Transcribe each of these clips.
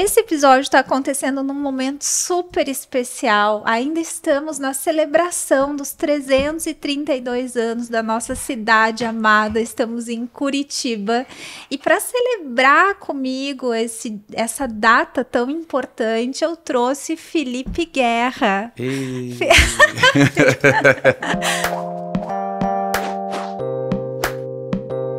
Esse episódio está acontecendo num momento super especial. Ainda estamos na celebração dos 332 anos da nossa cidade amada. Estamos em Curitiba. E para celebrar comigo essa data tão importante, eu trouxe Felipe Guerra.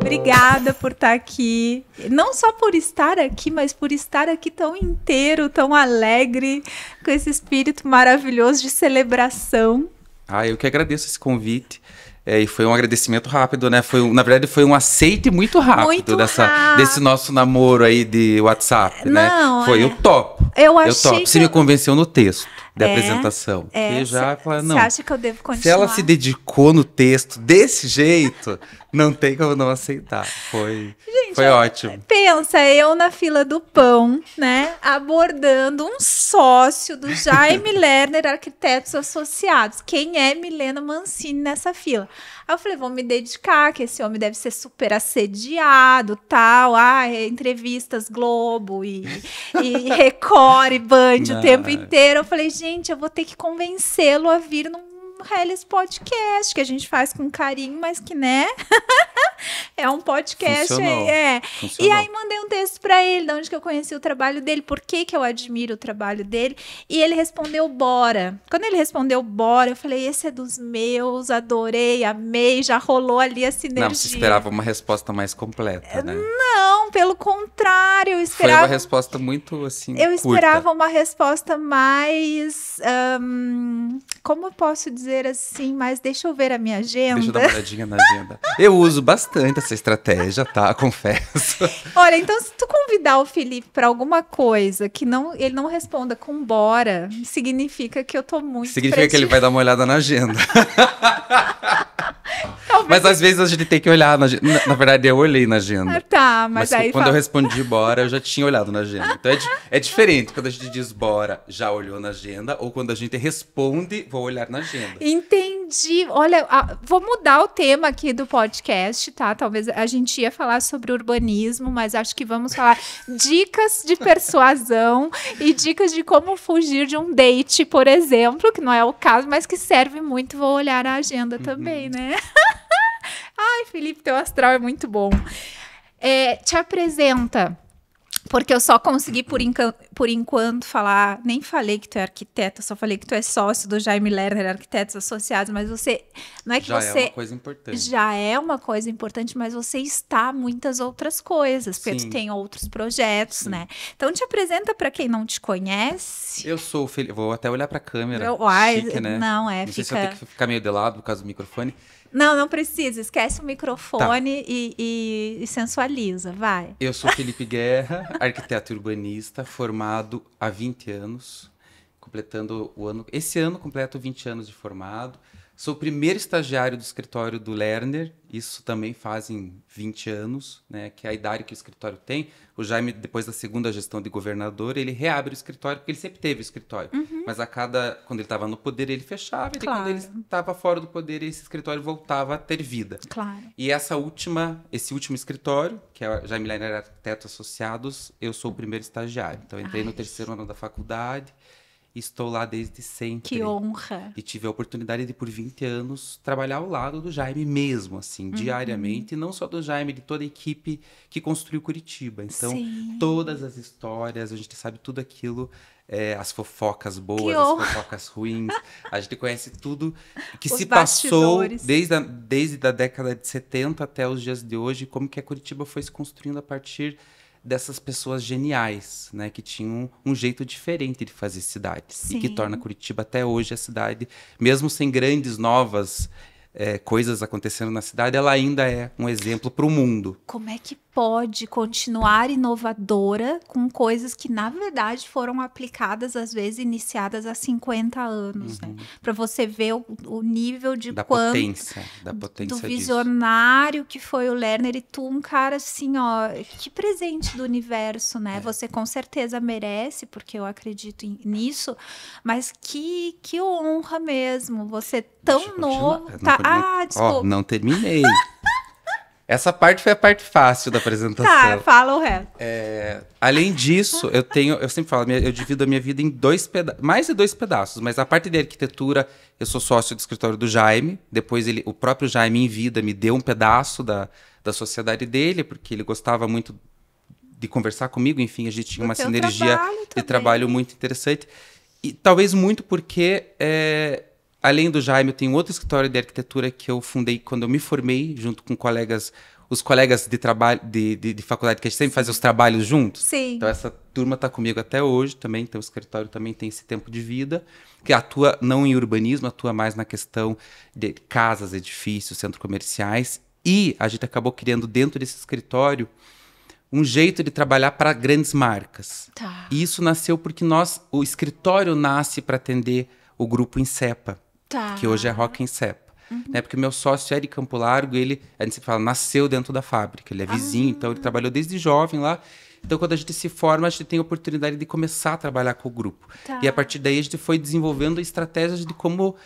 Obrigada por estar aqui. Não só por estar aqui, mas por estar aqui tão inteiro, tão alegre, com esse espírito maravilhoso de celebração. Eu que agradeço esse convite. E foi um agradecimento rápido, né? Na verdade, foi um aceite muito rápido desse nosso namoro aí de WhatsApp, né? Foi o top. Eu achei Você me convenceu no texto da apresentação. Você acha que eu devo continuar? Se ela se dedicou no texto desse jeito, não tem como não aceitar. Foi ótimo. Pensa, eu na fila do pão, né? Abordando um sócio do Jaime Lerner Arquitetos Associados. Quem é Milena Mancini nessa fila? Aí eu falei, vou me dedicar, que esse homem deve ser super assediado, tal. Entrevistas Globo e Record e Band o tempo inteiro. Eu falei, gente, eu vou ter que convencê-lo a vir num Helles Podcast, que a gente faz com carinho, mas que, né? É um podcast. Funcionou. E aí mandei um texto para ele, de onde que eu conheci o trabalho dele, por que eu admiro o trabalho dele. E ele respondeu bora. Quando ele respondeu bora, eu falei, esse é dos meus, adorei, amei, já rolou ali a sinergia. Não, você esperava uma resposta mais completa, né? Não, pelo contrário, eu esperava... Foi uma resposta muito, assim, Eu curta. esperava uma resposta mais... como eu posso dizer assim? Mas deixa eu ver a minha agenda. Deixa eu dar uma olhadinha na agenda. Eu uso bastante essa estratégia, tá? Confesso. Olha, então se tu convidar o Felipe para alguma coisa que ele não responda com bora, significa que eu tô muito... Significa que ele vai dar uma olhada na agenda. Mas às vezes a gente tem que olhar na agenda. Na verdade, eu olhei na agenda. Mas aí... Quando eu respondi bora, eu já tinha olhado na agenda. Então é diferente quando a gente diz bora, já olhou na agenda, ou quando a gente responde, vou olhar na agenda. Entendi. Olha, vou mudar o tema aqui do podcast, tá? Talvez a gente ia falar sobre urbanismo, mas acho que vamos falar dicas de persuasão e dicas de como fugir de um date, por exemplo, que não é o caso, mas que serve muito. Vou olhar a agenda também, né? Ai, Felipe, teu astral é muito bom. Te apresenta, porque eu só consegui por enquanto falar, nem falei que tu é arquiteto, só falei que tu é sócio do Jaime Lerner Arquitetos Associados, mas você, não é que já você... é uma coisa importante. Já é uma coisa importante, mas você está muitas outras coisas, porque tu tem outros projetos, né? Então te apresenta para quem não te conhece. Eu sou o Felipe, vou até olhar para a câmera, chique, né? Não sei se eu tenho que ficar meio de lado por causa do microfone. Não precisa. Esquece o microfone e sensualiza, vai. Eu sou Felipe Guerra, arquiteto urbanista, formado há 20 anos, completando o ano... Esse ano completo 20 anos de formado. Sou o primeiro estagiário do escritório do Lerner, isso também fazem 20 anos, né, que é a idade que o escritório tem. O Jaime, depois da segunda gestão de governador, ele reabre o escritório, porque ele sempre teve o escritório. Mas quando ele estava no poder, ele fechava, e quando ele estava fora do poder, esse escritório voltava a ter vida. Claro. E esse último escritório, que é o Jaime Lerner Arquitetos Associados, eu sou o primeiro estagiário. Então, eu entrei no terceiro ano da faculdade, estou lá desde sempre. Que honra! E tive a oportunidade de, por 20 anos, trabalhar ao lado do Jaime mesmo, assim, diariamente. E não só do Jaime, de toda a equipe que construiu Curitiba. Então, todas as histórias, a gente sabe tudo aquilo, as fofocas boas, as fofocas ruins. A gente conhece tudo que se passou desde a década de 70 até os dias de hoje, como que a Curitiba foi se construindo a partir dessas pessoas geniais, né, que tinham um jeito diferente de fazer cidade. E que torna Curitiba até hoje a cidade, mesmo sem grandes novas coisas acontecendo na cidade, ela ainda é um exemplo para o mundo. Como é que pode continuar inovadora com coisas que, na verdade, foram aplicadas, às vezes, iniciadas há 50 anos, né? Para você ver o nível de da potência do visionário que foi o Lerner, e tu, um cara assim, ó, que presente do universo, né? Você com certeza merece, porque eu acredito nisso, mas que honra mesmo, você tão novo. Desculpa. Não terminei. Essa parte foi a parte fácil da apresentação. Tá, fala o resto. Além disso, eu sempre falo, eu divido a minha vida em mais de 2 pedaços, mas a parte de arquitetura, eu sou sócio do escritório do Jaime, depois o próprio Jaime em vida me deu um pedaço da sociedade dele, porque ele gostava muito de conversar comigo, enfim, a gente tinha uma sinergia de trabalho muito interessante, e talvez muito porque, além do Jaime, eu tenho outro escritório de arquitetura que eu fundei quando eu me formei, junto com os colegas de trabalho de faculdade, que a gente sempre fazia os trabalhos juntos. Sim. Então essa turma está comigo até hoje também, então o escritório também tem esse tempo de vida, que atua não em urbanismo, atua mais na questão de casas, edifícios, centros comerciais, e a gente acabou criando dentro desse escritório um jeito de trabalhar para grandes marcas. Tá. E isso nasceu porque o escritório nasce para atender o grupo Insepa, que hoje é Rock Insepa. Né? Porque meu sócio é de Campo Largo, a gente fala, nasceu dentro da fábrica, ele é vizinho, então ele trabalhou desde jovem lá. Então, quando a gente se forma, a gente tem a oportunidade de começar a trabalhar com o grupo. Tá. E a partir daí a gente foi desenvolvendo estratégias de como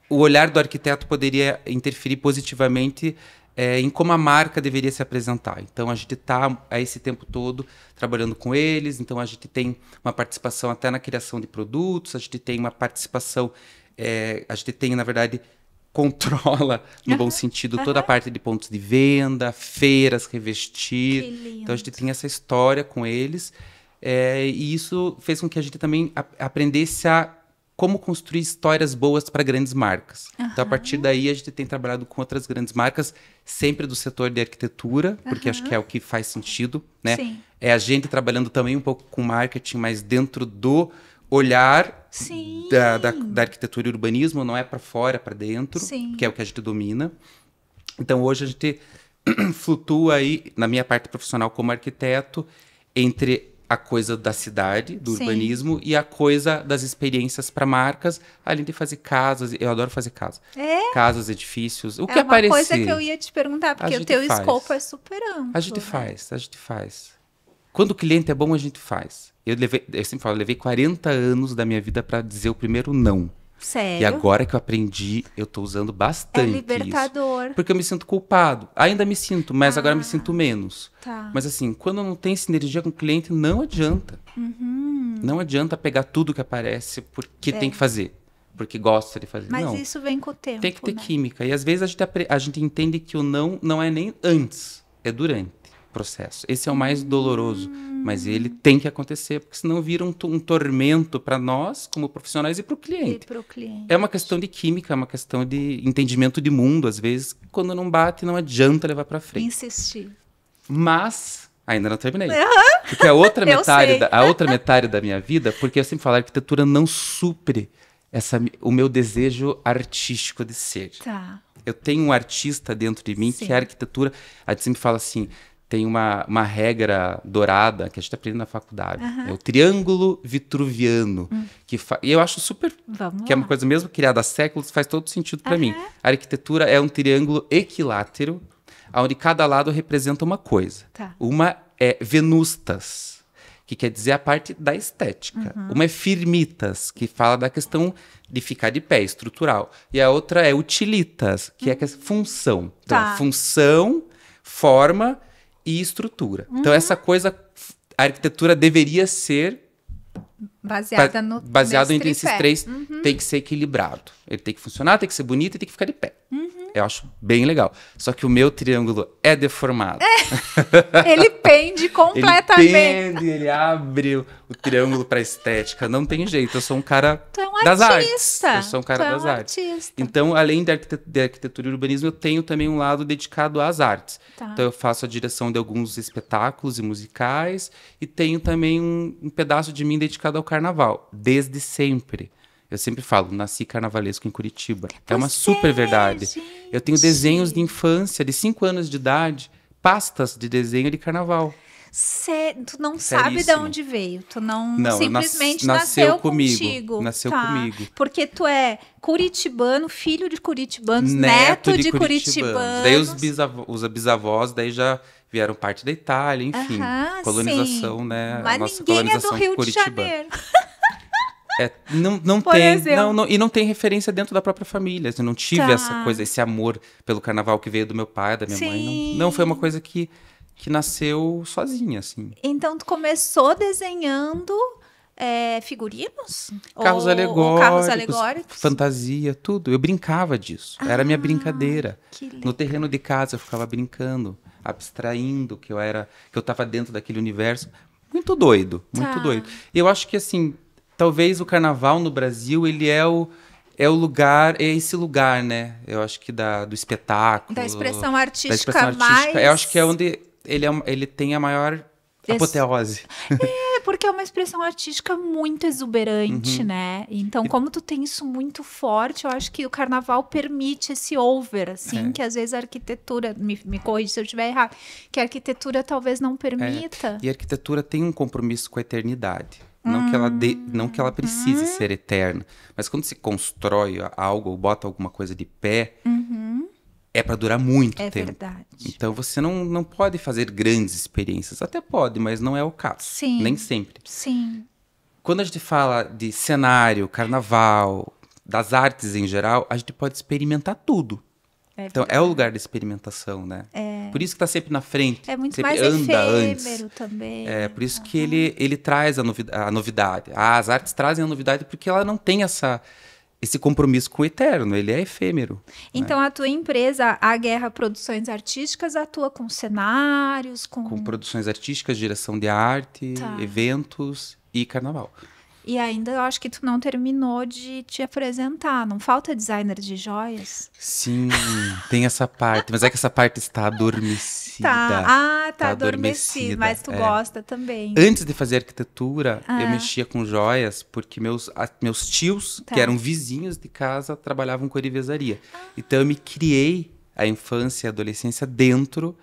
o olhar do arquiteto poderia interferir positivamente em como a marca deveria se apresentar. Então, a gente está, esse tempo todo, trabalhando com eles. Então, a gente tem uma participação até na criação de produtos, a gente tem uma participação, a gente tem, na verdade, controla, no bom sentido, toda a parte de pontos de venda, feiras, revestir. Que lindo. Então, a gente tem essa história com eles. E isso fez com que a gente também aprendesse a como construir histórias boas para grandes marcas. Então, a partir daí, a gente tem trabalhado com outras grandes marcas, sempre do setor de arquitetura, porque acho que é o que faz sentido, né? Sim. É a gente trabalhando também um pouco com marketing, mas dentro do olhar da arquitetura e urbanismo, não é para fora, é para dentro, que é o que a gente domina. Então, hoje a gente flutua aí, na minha parte profissional como arquiteto, entre a coisa da cidade, do urbanismo, e a coisa das experiências para marcas, além de fazer casas. Eu adoro fazer casa. Casas, edifícios, o que aparecer. É uma coisa que eu ia te perguntar, porque o teu escopo é super amplo. A gente faz. Quando o cliente é bom, a gente faz. Eu sempre falo, eu levei 40 anos da minha vida para dizer o primeiro não. Sério? E agora que eu aprendi, eu tô usando bastante libertador. isso. Porque eu me sinto culpado. Ainda me sinto, mas agora me sinto menos. Tá. Mas assim, quando não tem sinergia com o cliente, não adianta. Não adianta pegar tudo que aparece porque tem que fazer. Porque gosta de fazer. Mas não. Isso vem com o tempo, tem que ter né? química. E às vezes a gente entende que o não é nem antes, é durante o processo. Esse é o mais doloroso. Mas ele tem que acontecer, porque senão vira um tormento para nós, como profissionais, e para o cliente. É uma questão de química, é uma questão de entendimento de mundo, às vezes. Quando não bate, não adianta levar para frente. Insistir. Mas ainda não terminei. Porque a outra metade da minha vida, porque eu sempre falo, a arquitetura não supre o meu desejo artístico de ser. Tá. Eu tenho um artista dentro de mim que é a arquitetura. A gente sempre fala assim, tem uma regra dourada que a gente aprende na faculdade. É o triângulo vitruviano. E eu acho super... que é uma coisa mesmo criada há séculos, faz todo sentido para mim. A arquitetura é um triângulo equilátero, onde cada lado representa uma coisa. Tá. Uma é venustas, que quer dizer a parte da estética. Uma é firmitas, que fala da questão de ficar de pé, estrutural. E a outra é utilitas, que é a função. Então, função, forma e estrutura. Então, essa coisa, a arquitetura deveria ser baseado entre esses três, tem que ser equilibrado. Ele tem que funcionar, tem que ser bonito e tem que ficar de pé. Eu acho bem legal. Só que o meu triângulo é deformado. Ele pende completamente. Ele abre o triângulo para estética. Não tem jeito. Eu sou um cara das artes. Eu sou um cara das artes. Então, além da arquitetura e urbanismo, eu tenho também um lado dedicado às artes. Então, eu faço a direção de alguns espetáculos e musicais. E tenho também um pedaço de mim dedicado ao carnaval. Desde sempre. Eu sempre falo, nasci carnavalesco em Curitiba. É uma super verdade. Gente. Eu tenho desenhos de infância, de 5 anos de idade, pastas de desenho de carnaval. Tu não sabe de onde veio. Tu não simplesmente nasceu contigo. Nasceu comigo. Porque tu é curitibano, filho de curitibanos, neto de curitibanos. Daí os bisavós daí já vieram parte da Itália, enfim. Colonização, né? Mas a nossa ninguém colonização é do Rio de Curitiba. Janeiro. Não Por tem. exemplo. E não tem referência dentro da própria família. Eu não tive essa coisa, esse amor pelo carnaval que veio do meu pai, da minha mãe. Não foi uma coisa que nasceu sozinha, assim. Então, tu começou desenhando figurinos? Carros ou carros alegóricos? Fantasia, tudo. Eu brincava disso. Era a minha brincadeira. Que legal. No terreno de casa eu ficava brincando, abstraindo que eu tava dentro daquele universo. Muito doido, muito doido. E eu acho que, assim, talvez o carnaval no Brasil, ele é esse lugar, né? Eu acho que do espetáculo. Da expressão artística. Da expressão artística. Eu acho que é onde ele tem a maior apoteose. Porque é uma expressão artística muito exuberante, né? Então, como tu tem isso muito forte, eu acho que o carnaval permite esse over, assim, que às vezes a arquitetura, me corrige se eu estiver errado, que a arquitetura talvez não permita. E a arquitetura tem um compromisso com a eternidade. Não que ela precise ser eterna, mas quando se constrói algo ou bota alguma coisa de pé, é para durar muito tempo. É verdade. Então você não pode fazer grandes experiências. Até pode, mas não é o caso. Sim. Nem sempre. Sim. Quando a gente fala de cenário, carnaval, das artes em geral, a gente pode experimentar tudo. Então é o lugar da experimentação, né? Por isso que está sempre na frente. É muito sempre mais anda efêmero antes. também. Por isso que ele traz a novidade. As artes trazem a novidade porque ela não tem esse compromisso com o eterno, ele é efêmero. Então, a tua empresa, a Guerra Produções Artísticas, atua com cenários, com produções artísticas, direção de arte, eventos e carnaval. E ainda eu acho que tu não terminou de te apresentar. Não falta designer de joias? Sim, tem essa parte. Mas é que essa parte está adormecida. Tá adormecida. Mas tu gosta também. Antes de fazer arquitetura, eu mexia com joias, porque meus tios, que eram vizinhos de casa, trabalhavam com orivesaria. Então eu me criei a infância e a adolescência dentro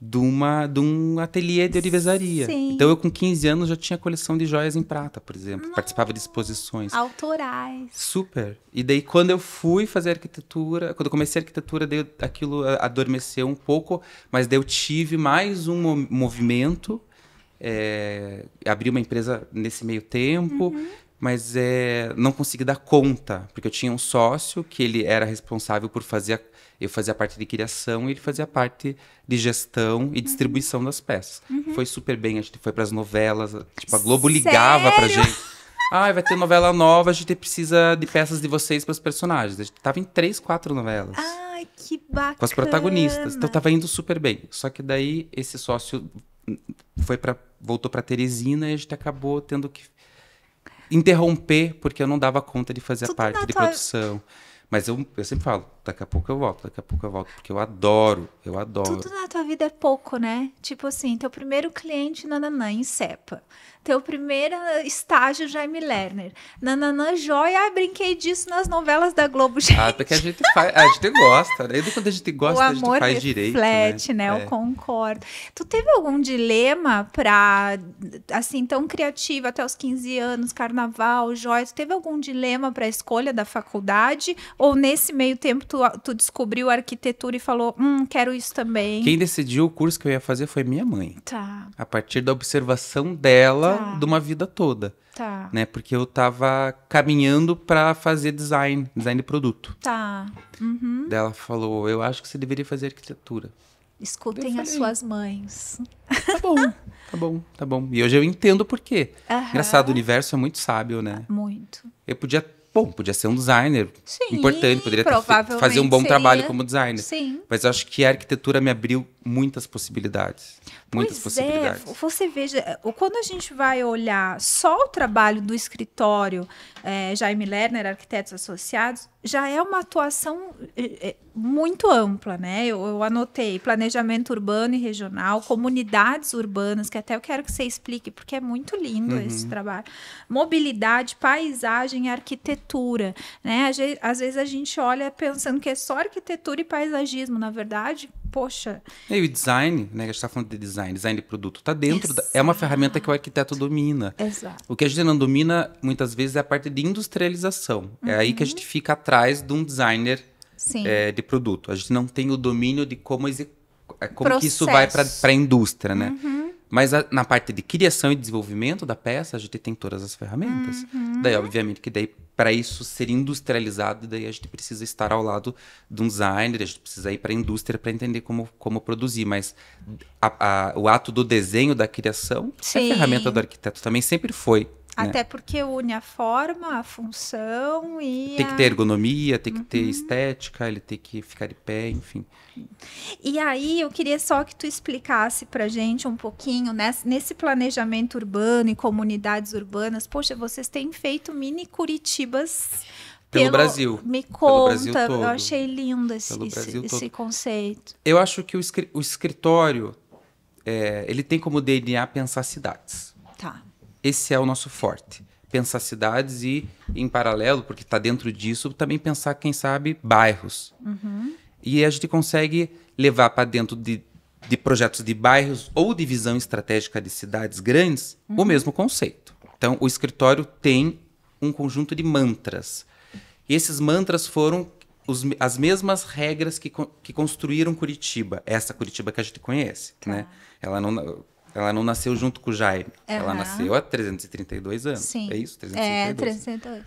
de um ateliê de orivesaria. Sim. Então eu com 15 anos já tinha coleção de joias em prata, por exemplo. Participava de exposições. Autorais. Super. E daí quando eu fui fazer arquitetura, quando eu comecei a arquitetura, daí aquilo adormeceu um pouco, mas daí eu tive mais um movimento, abri uma empresa nesse meio tempo, mas não consegui dar conta, porque eu tinha um sócio que ele era responsável por eu fazia a parte de criação e ele fazia a parte de gestão e distribuição das peças. Foi super bem, a gente foi para as novelas, tipo, a Globo ligava pra gente. Vai ter novela nova, a gente precisa de peças de vocês para os personagens. A gente tava em 3, 4 novelas. Ai, que bacana. Com as protagonistas. Então tava indo super bem. Só que daí esse sócio voltou para Teresina e a gente acabou tendo que interromper, porque eu não dava conta de fazer a parte de produção. Mas eu sempre falo, daqui a pouco eu volto, porque eu adoro. Tudo na tua vida é pouco, né? Tipo assim, teu primeiro cliente, nananã, em Cepa. Teu primeiro estágio, Jaime Lerner. Nananã, joia, brinquei disso nas novelas da Globo, gente. Porque a gente gosta, né? E quando a gente gosta, a gente faz direito, reflete, né? Eu concordo. Tu teve algum dilema pra, assim, tão criativa, até os 15 anos, carnaval, joia, tu teve algum dilema pra escolha da faculdade? Ou nesse meio tempo tu descobriu arquitetura e falou, quero isso também? Quem decidiu o curso que eu ia fazer foi minha mãe. Tá. A partir da observação dela de uma vida toda. Tá. Né? Porque eu tava caminhando para fazer design de produto. Tá. Daí ela falou, eu acho que você deveria fazer arquitetura. Escutem as suas mães. Tá bom. E hoje eu entendo por quê. Engraçado, o universo é muito sábio, né? Muito. Eu podia ser um designer importante, poderia fazer um bom seria. Trabalho como designer. Sim. Mas eu acho que a arquitetura me abriu muitas possibilidades. Muitas possibilidades. Você veja, quando a gente vai olhar só o trabalho do escritório Jaime Lerner, Arquitetos Associados, já é uma atuação muito ampla, né? Eu anotei planejamento urbano e regional, comunidades urbanas, que até eu quero que você explique, porque é muito lindo esse trabalho. Mobilidade, paisagem e arquitetura, né? Às vezes a gente olha pensando que é só arquitetura e paisagismo, na verdade, poxa. E o design, né? A gente está falando de design de produto, está dentro, é uma ferramenta que o arquiteto domina. Exato. O que a gente não domina, muitas vezes, é a parte de industrialização. É aí que a gente fica atrás de um designer de produto. A gente não tem o domínio de como que isso vai para a indústria, né? Mas na parte de criação e desenvolvimento da peça, a gente tem todas as ferramentas. Daí, obviamente, que daí para isso ser industrializado, daí a gente precisa estar ao lado de um designer, a gente precisa ir para a indústria para entender como produzir. Mas o ato do desenho, da criação, é a ferramenta do arquiteto também sempre foi. Até né? porque une a forma, a função e tem que ter ergonomia, tem que ter estética, ele tem que ficar de pé, enfim. E aí eu queria só que tu explicasse pra gente um pouquinho nesse planejamento urbano e comunidades urbanas. Poxa, vocês têm feito mini Curitibas pelo Brasil. Me pelo conta, Brasil todo. Eu achei lindo esse conceito. Eu acho que o escritório, ele tem como DNA pensar cidades. Tá. Esse é o nosso forte. Pensar cidades e, em paralelo, porque está dentro disso, também pensar, quem sabe, bairros. E a gente consegue levar para dentro de projetos de bairros ou de visão estratégica de cidades grandes o mesmo conceito. Então, o escritório tem um conjunto de mantras. E esses mantras foram as mesmas regras que construíram Curitiba. Essa Curitiba que a gente conhece. Tá. Né? Ela não nasceu junto com o Jaime. Ela nasceu há 332 anos. Sim. É isso? 332. 332.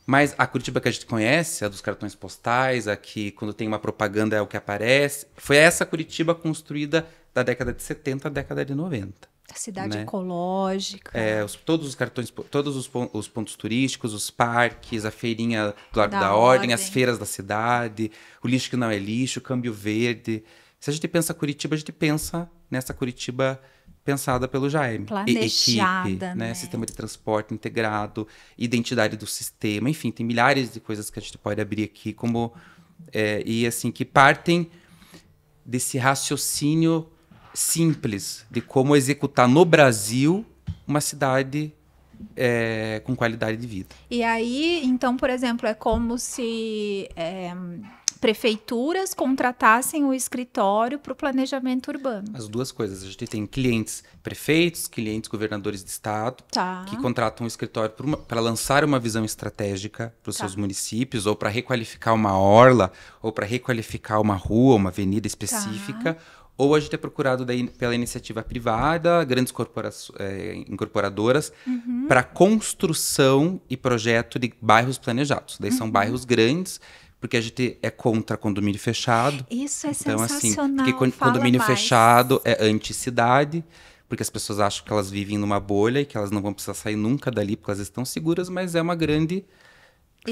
Mas a Curitiba que a gente conhece, a dos cartões postais, a que quando tem uma propaganda é o que aparece, foi essa Curitiba construída da década de 70 à década de 90. A cidade né? ecológica. Todos os cartões, todos os pontos turísticos, os parques, a feirinha do Largo da Ordem, as feiras da cidade, o lixo que não é lixo, o câmbio verde. Se a gente pensa Curitiba, a gente pensa nessa Curitiba pensada pelo Jaime. Planejada, equipe, né? Sistema de transporte integrado, identidade do sistema, enfim, tem milhares de coisas que a gente pode abrir aqui e assim, que partem desse raciocínio simples de como executar no Brasil uma cidade com qualidade de vida. E aí, então, por exemplo, é como se prefeituras contratassem o escritório para o planejamento urbano. As duas coisas. A gente tem clientes prefeitos, clientes governadores de estado, que contratam um escritório para lançar uma visão estratégica para os seus municípios, ou para requalificar uma orla, ou para requalificar uma rua, uma avenida específica. Ou a gente é procurado pela iniciativa privada, grandes incorporadoras, para construção e projeto de bairros planejados. Daí são bairros grandes, porque a gente é contra condomínio fechado. Isso é então, sensacional. Assim, porque condomínio fechado é anti-cidade, porque as pessoas acham que elas vivem numa bolha e que elas não vão precisar sair nunca dali porque elas estão seguras, mas é uma grande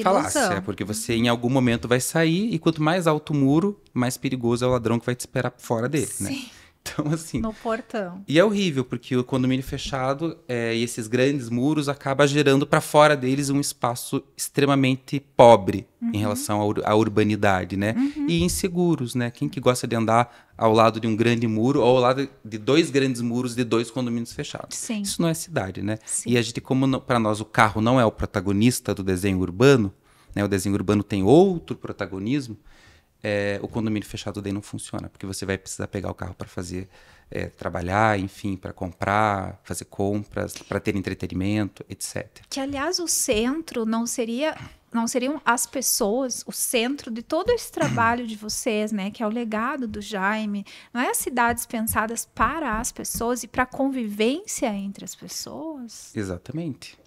falácia, porque você em algum momento vai sair e quanto mais alto o muro, mais perigoso é o ladrão que vai te esperar fora dele, Sim. né? Então, assim... No portão. E é horrível, porque o condomínio fechado e esses grandes muros acabam gerando para fora deles um espaço extremamente pobre em relação à urbanidade, né? E inseguros, né? Quem que gosta de andar ao lado de um grande muro ou ao lado de dois grandes muros de dois condomínios fechados? Sim. Isso não é cidade, né? Sim. E a gente, como para nós o carro não é o protagonista do desenho urbano, né? O desenho urbano tem outro protagonismo, o condomínio fechado daí não funciona, porque você vai precisar pegar o carro para fazer, trabalhar, enfim, para comprar, fazer compras, para ter entretenimento, etc. Que, aliás, o centro não seriam as pessoas, o centro de todo esse trabalho de vocês, né? Que é o legado do Jaime. Não é as cidades pensadas para as pessoas e para a convivência entre as pessoas? Exatamente.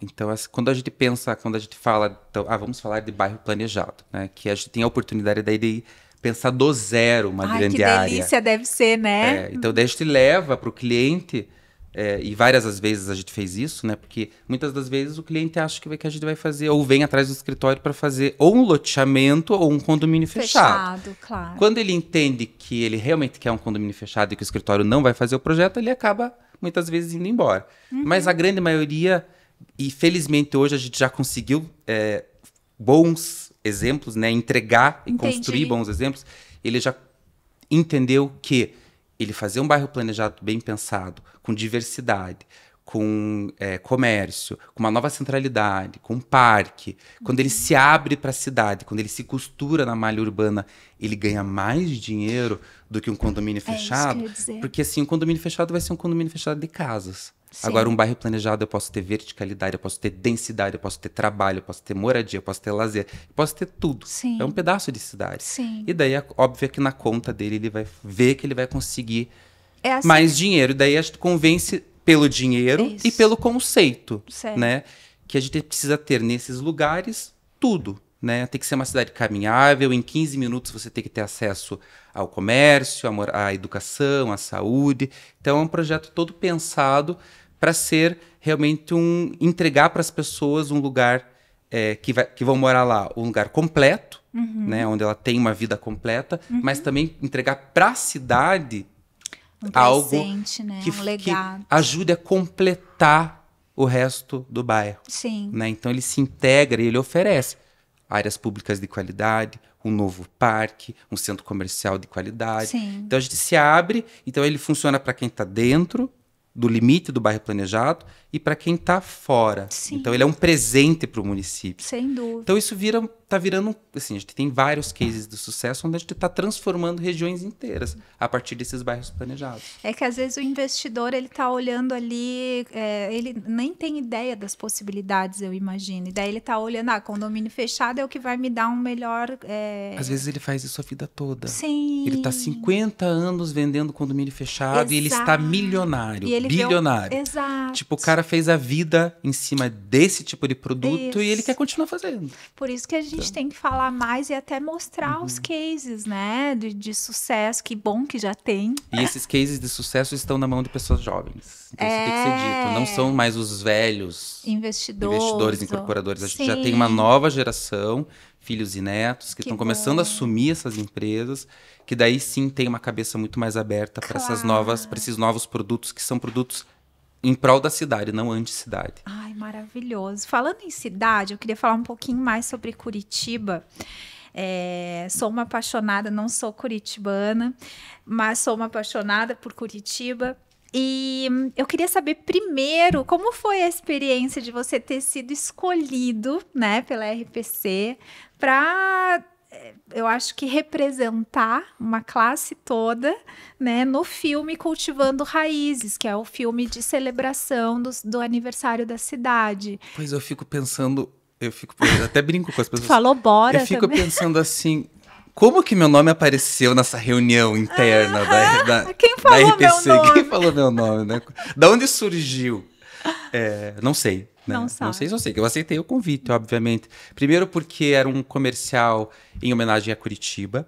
Então, quando a gente fala, então, vamos falar de bairro planejado, né? Que a gente tem a oportunidade daí de pensar do zero uma grande área. Que delícia deve ser, né? Então, daí a gente leva para o cliente, e várias das vezes a gente fez isso, né? Porque muitas das vezes o cliente acha que a gente vai fazer, ou vem atrás do escritório para fazer ou um loteamento ou um condomínio fechado. Claro. Quando ele entende que ele realmente quer um condomínio fechado e que o escritório não vai fazer o projeto, ele acaba muitas vezes indo embora. Mas a grande maioria... E felizmente hoje a gente já conseguiu bons exemplos, né? Entregar e construir bons exemplos. Ele já entendeu que ele fazer um bairro planejado bem pensado, com diversidade, com comércio, com uma nova centralidade, com parque, quando ele se abre para a cidade, quando ele se costura na malha urbana, ele ganha mais dinheiro do que um condomínio fechado. Isso que eu ia dizer. Porque assim, um condomínio fechado vai ser um condomínio fechado de casas. Sim. Agora, um bairro planejado, eu posso ter verticalidade, eu posso ter densidade, eu posso ter trabalho, eu posso ter moradia, eu posso ter lazer, eu posso ter tudo. Sim. É um pedaço de cidade. Sim. E daí, óbvio que na conta dele, ele vai ver que ele vai conseguir É assim. mais dinheiro. Daí a gente convence pelo dinheiro Isso. e pelo conceito, Certo. né? Que a gente precisa ter nesses lugares tudo, né? Tem que ser uma cidade caminhável, em 15 minutos você tem que ter acesso ao comércio, à educação, à saúde. Então é um projeto todo pensado para ser realmente entregar para as pessoas um lugar que vão morar lá, um lugar completo, né? Onde ela tem uma vida completa, mas também entregar para a cidade algo presente, né? que, Um legado. que ajude a completar o resto do bairro. Sim. Né? Então ele se integra e ele oferece áreas públicas de qualidade, um novo parque, um centro comercial de qualidade. Sim. Então a gente se abre, então ele funciona para quem está dentro do limite do bairro planejado e para quem está fora. Sim. Então ele é um presente para o município. Sem dúvida. Então isso tá virando, assim, a gente tem vários cases de sucesso onde a gente está transformando regiões inteiras a partir desses bairros planejados. É que às vezes o investidor, ele tá olhando ali, ele nem tem ideia das possibilidades, eu imagino. E daí ele tá olhando, condomínio fechado é o que vai me dar um melhor... Às vezes ele faz isso a vida toda. Sim. Ele está 50 anos vendendo condomínio fechado e ele está milionário, E ele bilionário. Exato. Tipo, o cara fez a vida em cima desse tipo de produto e ele Isso. quer continuar fazendo. Por isso que a gente tem que falar mais e até mostrar os cases, né, de sucesso. Que bom que já tem. E esses cases de sucesso estão na mão de pessoas jovens. Então isso tem que ser dito. Não são mais os velhos investidores, incorporadores. A gente já tem uma nova geração, filhos e netos, que estão começando a assumir essas empresas, que daí sim tem uma cabeça muito mais aberta para esses novos produtos, que são produtos em prol da cidade, não anti-cidade. Ai, maravilhoso. Falando em cidade, eu queria falar um pouquinho mais sobre Curitiba. Sou uma apaixonada, não sou curitibana, mas sou uma apaixonada por Curitiba. E eu queria saber primeiro como foi a experiência de você ter sido escolhido, né, pela RPC para, eu acho que representar uma classe toda, né, no filme Cultivando Raízes, que é o filme de celebração do aniversário da cidade. Pois eu fico pensando, eu até brinco com as pessoas. Falou bora Eu fico também. pensando assim, como que meu nome apareceu nessa reunião interna da quem falou RPC? meu nome? Quem falou meu nome, né? Da onde surgiu? Não sei. Né? Não sabe. Não sei, só sei que eu aceitei o convite, obviamente. Primeiro porque era um comercial em homenagem a Curitiba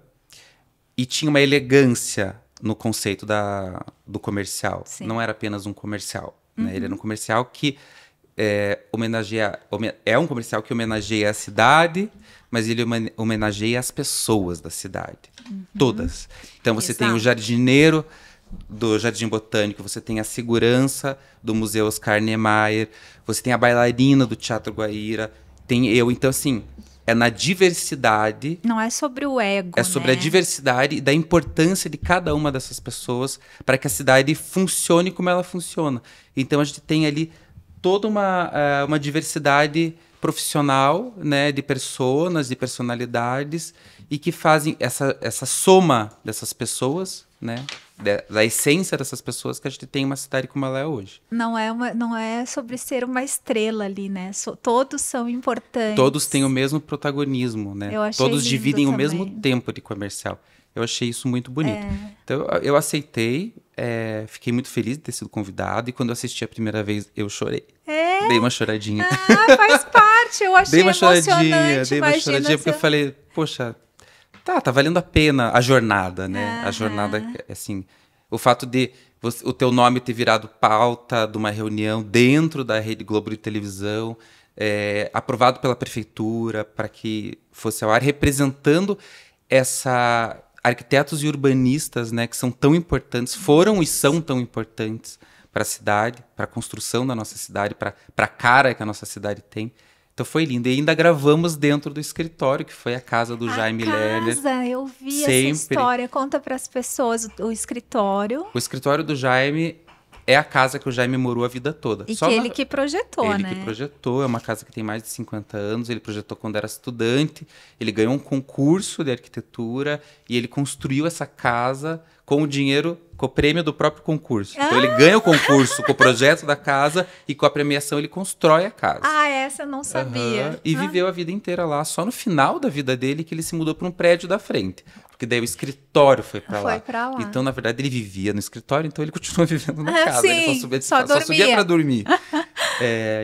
e tinha uma elegância no conceito do comercial. Sim. Não era apenas um comercial. Né? Ele era um comercial que é um comercial que homenageia a cidade, mas ele homenageia as pessoas da cidade. Todas. Então você tem o jardineiro do Jardim Botânico, você tem a segurança do Museu Oscar Niemeyer, você tem a bailarina do Teatro Guaíra, tem eu. Então, assim, é na diversidade. Não é sobre o ego, É sobre a diversidade e da importância de cada uma dessas pessoas para que a cidade funcione como ela funciona. Então, a gente tem ali toda uma diversidade profissional, né, de personas, de personalidades, e que fazem essa soma dessas pessoas, né, da essência dessas pessoas, que a gente tem uma cidade como ela é hoje. Não é sobre ser uma estrela ali, né? Todos são importantes. Todos têm o mesmo protagonismo, né? Eu achei Todos dividem o também. mesmo tempo de comercial. Eu achei isso muito bonito. Então, eu aceitei, fiquei muito feliz de ter sido convidado, e quando eu assisti a primeira vez, eu chorei. Dei uma choradinha. Faz parte, eu achei Dei uma emocionante. dei uma choradinha, porque eu falei, poxa, tá valendo a pena a jornada, né? A jornada, assim, o fato de o teu nome ter virado pauta de uma reunião dentro da Rede Globo de televisão, aprovado pela prefeitura para que fosse ao ar, representando arquitetos e urbanistas, né, que são tão importantes, foram e são tão importantes para a cidade, para a construção da nossa cidade, para a cara que a nossa cidade tem. Então foi lindo. E ainda gravamos dentro do escritório, que foi a casa do Jaime Lerner. Eu vi essa história. Conta para as pessoas o escritório. O escritório do Jaime é a casa que o Jaime morou a vida toda. E que ele que projetou, né? Ele que projetou. É uma casa que tem mais de 50 anos. Ele projetou quando era estudante. Ele ganhou um concurso de arquitetura e ele construiu essa casa com o dinheiro, com o prêmio do próprio concurso. Então ele ganha o concurso com o projeto da casa e com a premiação ele constrói a casa. Essa eu não sabia. E viveu a vida inteira lá. Só no final da vida dele que ele se mudou para um prédio da frente. Porque daí o escritório foi pra lá. Foi pra lá. Então, na verdade, ele vivia no escritório, então ele continua vivendo na casa. Sim, Ele só só subia pra dormir.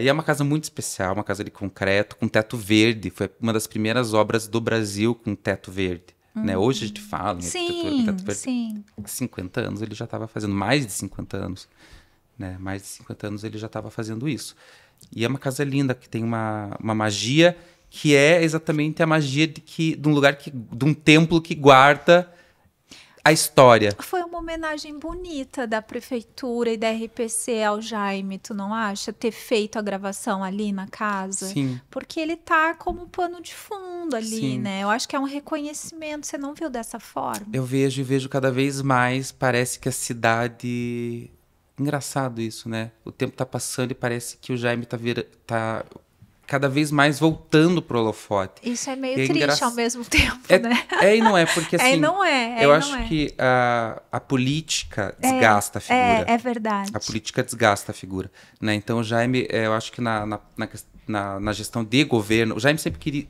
E é uma casa muito especial, uma casa de concreto, com teto verde. Foi uma das primeiras obras do Brasil com teto verde. Né? Hoje a gente fala em arquitetura com teto verde. Sim. Há 50 anos ele já estava fazendo, mais de 50 anos. Né? Mais de 50 anos ele já estava fazendo isso. E é uma casa linda, que tem uma magia que é exatamente a magia de um lugar, de um templo que guarda a história. Foi uma homenagem bonita da prefeitura e da RPC ao Jaime, tu não acha? Ter feito a gravação ali na casa? Sim. Porque ele tá como pano de fundo ali, Sim. né? Eu acho que é um reconhecimento. Você não viu dessa forma? Eu vejo cada vez mais, parece que a cidade... Engraçado isso, né? O tempo tá passando e parece que o Jaime tá cada vez mais voltando pro holofote. Isso é meio triste ao mesmo tempo, né? E não é, porque assim... eu acho que a política desgasta a figura. É verdade. A política desgasta a figura, né? Então o Jaime, eu acho que na gestão de governo, o Jaime sempre queria...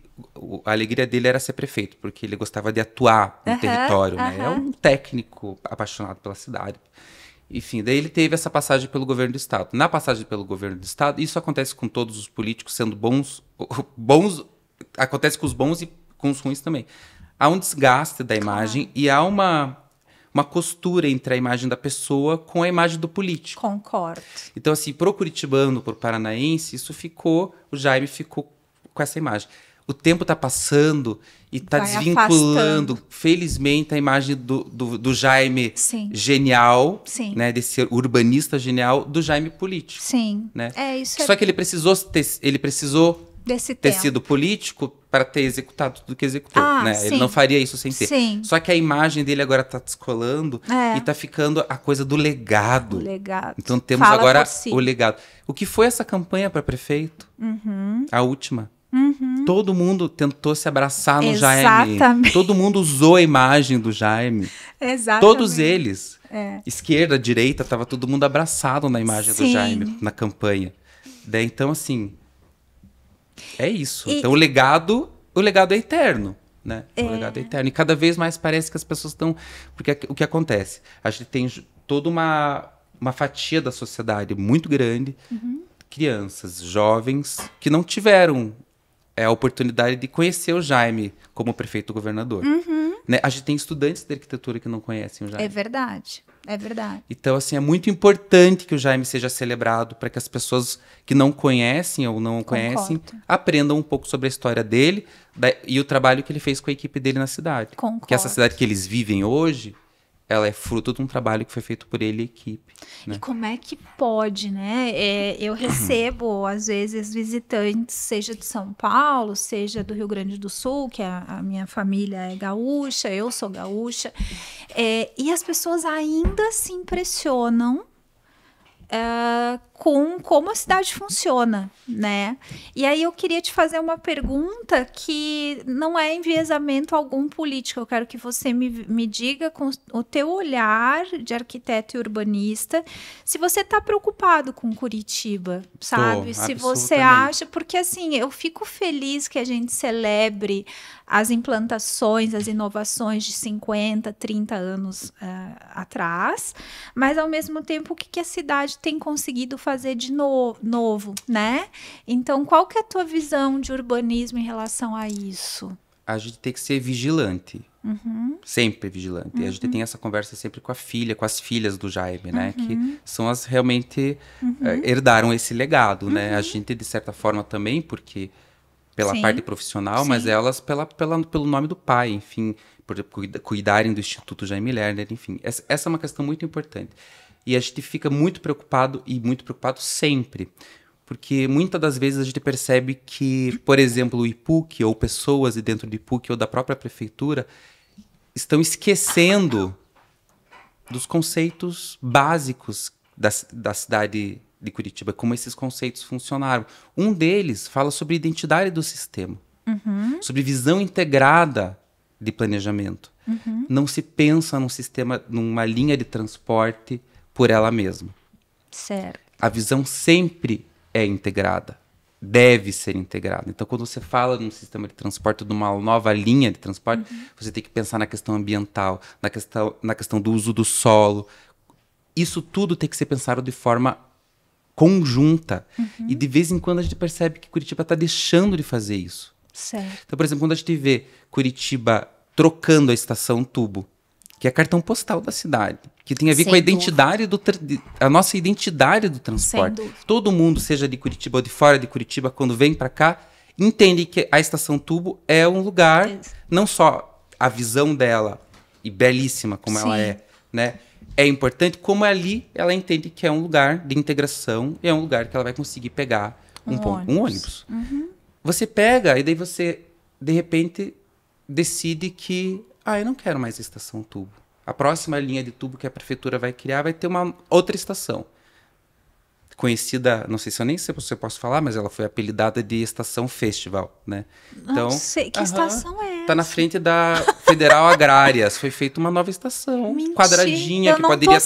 A alegria dele era ser prefeito, porque ele gostava de atuar no território, né? É um técnico apaixonado pela cidade. Enfim, daí ele teve essa passagem pelo governo do Estado. Na passagem pelo governo do Estado, isso acontece com todos os políticos sendo bons, acontece com os bons e com os ruins também. Há um desgaste da imagem e há uma costura entre a imagem da pessoa com a imagem do político. Concordo. Então, assim, pro curitibano, pro paranaense, o Jaime ficou com essa imagem. O tempo está passando e está desvinculando, felizmente, a imagem do Jaime genial, né, desse urbanista genial, do Jaime político. Sim. Né? Isso Só que ele precisou ter sido político para ter executado tudo que executou. Né? Ele não faria isso sem ter. Só que a imagem dele agora está descolando e está ficando a coisa do legado. O legado. Então temos agora o legado. O que foi essa campanha para prefeito? A última. Todo mundo tentou se abraçar no Jaime. Todo mundo usou a imagem do Jaime. Todos eles. Esquerda, direita, estava todo mundo abraçado na imagem do Jaime, na campanha. Daí, então, assim, é isso. Então, o legado é eterno. Né? O legado é eterno. E cada vez mais parece que as pessoas estão... Porque o que acontece? A gente tem toda uma fatia da sociedade muito grande, crianças, jovens, que não tiveram a oportunidade de conhecer o Jaime como prefeito governador. Né? A gente tem estudantes de arquitetura que não conhecem o Jaime. É verdade. Então, assim, é muito importante que o Jaime seja celebrado para que as pessoas que não conhecem ou não conhecem aprendam um pouco sobre a história dele e o trabalho que ele fez com a equipe dele na cidade. Que essa cidade que eles vivem hoje, ela é fruto de um trabalho que foi feito por ele e a equipe. Né? E como é que pode, né? Eu recebo, às vezes, visitantes, seja de São Paulo, seja do Rio Grande do Sul, que a minha família é gaúcha, eu sou gaúcha, e as pessoas ainda se impressionam com como a cidade funciona, né? E aí eu queria te fazer uma pergunta que não é enviesamento algum político. Eu quero que você me diga com o teu olhar de arquiteto e urbanista, se você está preocupado com Curitiba, sabe? Se você acha... Porque, assim, eu fico feliz que a gente celebre as implantações, as inovações de 50, 30 anos atrás, mas, ao mesmo tempo, o que a cidade tem conseguido fazer de novo, né? Então, qual que é a tua visão de urbanismo em relação a isso? A gente tem que ser vigilante. Sempre vigilante. E a gente tem essa conversa sempre com as filhas do Jaime, né? Que são as realmente herdaram esse legado, né? A gente, de certa forma, também, porque pela parte profissional, mas elas pelo nome do pai, enfim, por cuidarem do Instituto Jaime Lerner, enfim. Essa é uma questão muito importante. E a gente fica muito preocupado sempre. Porque muitas das vezes a gente percebe que, por exemplo, o IPUC, ou pessoas dentro do IPUC, ou da própria prefeitura, estão esquecendo dos conceitos básicos da cidade de Curitiba, como esses conceitos funcionaram. Um deles fala sobre identidade do sistema, sobre visão integrada de planejamento. Não se pensa num sistema, numa linha de transporte por ela mesma. Certo. A visão sempre é integrada. deve ser integrado. Então, quando você fala num sistema de transporte, de uma nova linha de transporte, você tem que pensar na questão ambiental, na questão do uso do solo. Isso tudo tem que ser pensado de forma conjunta. E de vez em quando a gente percebe que Curitiba está deixando de fazer isso. Certo. Então, por exemplo, quando a gente vê Curitiba trocando a estação tubo, que é cartão postal da cidade, que tem a ver com a identidade a nossa identidade do transporte. Todo mundo, seja de Curitiba ou de fora de Curitiba, quando vem para cá, entende que a estação tubo é um lugar, não só a visão dela, e belíssima como ela é, né? É importante, como ali ela entende que é um lugar de integração e é um lugar que ela vai conseguir pegar um ônibus. Você pega e daí você, de repente, decide que eu não quero mais a estação tubo. A próxima linha de tubo que a prefeitura vai criar vai ter uma outra estação. Conhecida, não sei se eu nem sei se eu posso falar, mas ela foi apelidada de Estação Festival, né? Então, não sei, que estação é essa? Tá na frente da Federal Agrárias. Foi feita uma nova estação, quadradinha, que poderia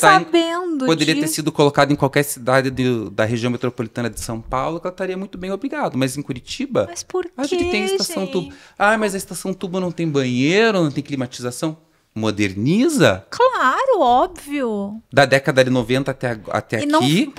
poderia ter sido colocada em qualquer cidade da região metropolitana de São Paulo, que ela estaria muito bem obrigado. Mas em Curitiba, mas por quê, a gente tem estação tubo. Mas a estação tubo não tem banheiro, não tem climatização. Moderniza? Claro, óbvio. Da década de 90 até aqui,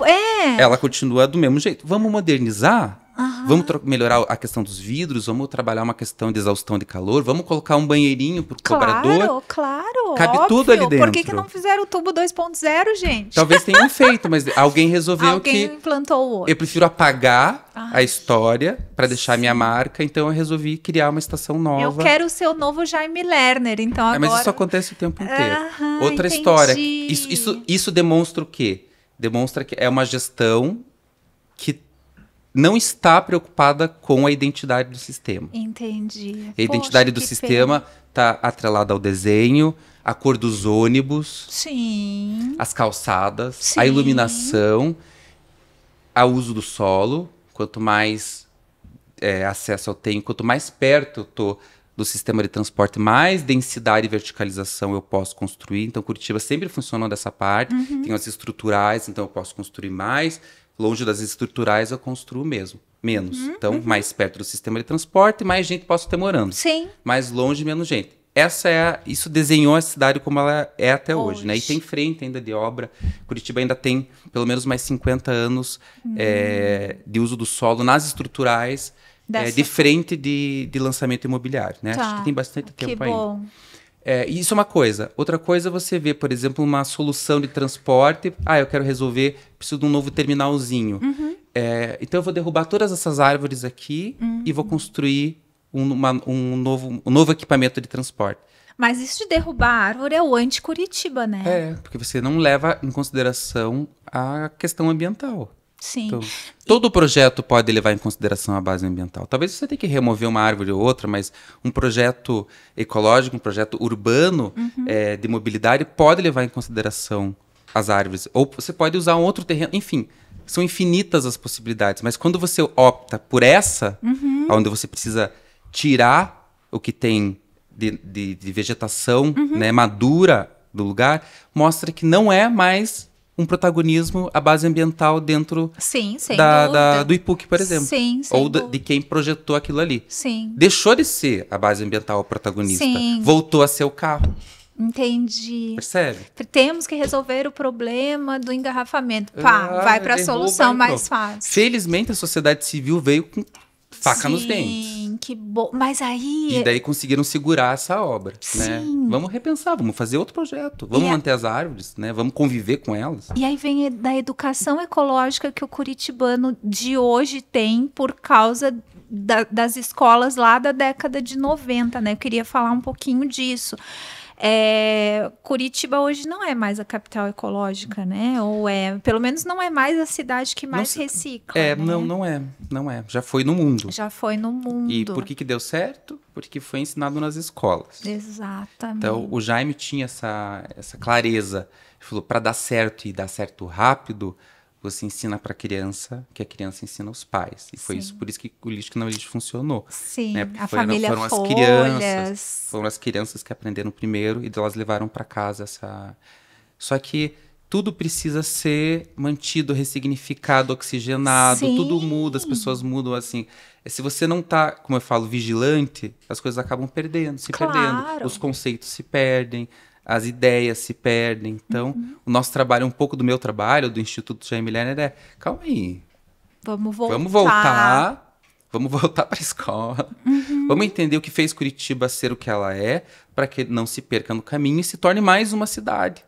ela continua do mesmo jeito. Vamos modernizar? Vamos melhorar a questão dos vidros, vamos trabalhar uma questão de exaustão de calor, vamos colocar um banheirinho pro cobrador. Claro, cabe óbvio. Tudo ali dentro. Por que não fizeram o tubo 2.0, gente? Talvez tenham feito, mas alguém resolveu alguém implantou o outro. Eu prefiro apagar a história para deixar a minha marca, então eu resolvi criar uma estação nova. Eu quero ser o novo Jaime Lerner, então agora... Mas isso acontece o tempo inteiro. Outra história. Isso demonstra o quê? Demonstra que é uma gestão que não está preocupada com a identidade do sistema. Entendi. A identidade do sistema está atrelada ao desenho, a cor dos ônibus, as calçadas, a iluminação, ao uso do solo. Quanto mais acesso eu tenho, quanto mais perto eu estou do sistema de transporte, mais densidade e verticalização eu posso construir. Então, Curitiba sempre funcionou dessa parte. Tem as estruturais, então eu posso construir mais. Longe das estruturais, eu construo menos. Então, mais perto do sistema de transporte, mais gente posso ter morando. Mais longe, menos gente. Isso desenhou a cidade como ela é até hoje, né? E tem frente ainda de obra. Curitiba ainda tem pelo menos mais 50 anos de uso do solo nas estruturais, de frente de lançamento imobiliário, né? Acho que tem bastante tempo ainda. Bom. Isso é uma coisa. Outra coisa é você ver, por exemplo, uma solução de transporte. Eu quero resolver, preciso de um novo terminalzinho. Então eu vou derrubar todas essas árvores aqui e vou construir um novo equipamento de transporte. Mas isso de derrubar a árvore é o anti-Curitiba, né? Porque você não leva em consideração a questão ambiental. Então, todo projeto pode levar em consideração a base ambiental. Talvez você tenha que remover uma árvore ou outra, mas um projeto ecológico, um projeto urbano de mobilidade pode levar em consideração as árvores. Ou você pode usar um outro terreno. Enfim, são infinitas as possibilidades. Mas quando você opta por essa, onde você precisa tirar o que tem de vegetação madura do lugar, mostra que não é mais um protagonismo, a base ambiental dentro do IPUC, por exemplo. Ou de quem projetou aquilo ali. Deixou de ser a base ambiental o protagonista. Voltou a ser o carro. Entendi. Percebe? Temos que resolver o problema do engarrafamento. Vai para a solução mais fácil. Felizmente, a sociedade civil veio com faca nos dentes. Que bom. Mas aí... E daí conseguiram segurar essa obra, né? Vamos repensar, vamos fazer outro projeto. Vamos manter as árvores, né? Vamos conviver com elas. E aí vem da educação ecológica que o curitibano de hoje tem por causa das escolas lá da década de 90, né? Eu queria falar um pouquinho disso. Curitiba hoje não é mais a capital ecológica, né? Ou pelo menos não é mais a cidade que mais recicla. Né? Não é. Já foi no mundo. E por que deu certo? Porque foi ensinado nas escolas. Exatamente. Então, o Jaime tinha essa clareza. Ele falou, para dar certo e dar certo rápido, você ensina para a criança, que a criança ensina aos pais. E foi por isso que o Lixo que não Lixo funcionou. Né? A família Foram as crianças que aprenderam primeiro e elas levaram para casa essa... Só que tudo precisa ser mantido, ressignificado, oxigenado, Sim. tudo muda, as pessoas mudam, assim. Se você não tá, como eu falo, vigilante, as coisas acabam se perdendo. Os conceitos se perdem, as ideias se perdem. Então, o nosso trabalho, um pouco do meu trabalho, do Instituto Jaime Lerner, é, calma aí, Vamos voltar. Vamos voltar para a escola. Vamos entender o que fez Curitiba ser o que ela é, para que não se perca no caminho e se torne mais uma cidade.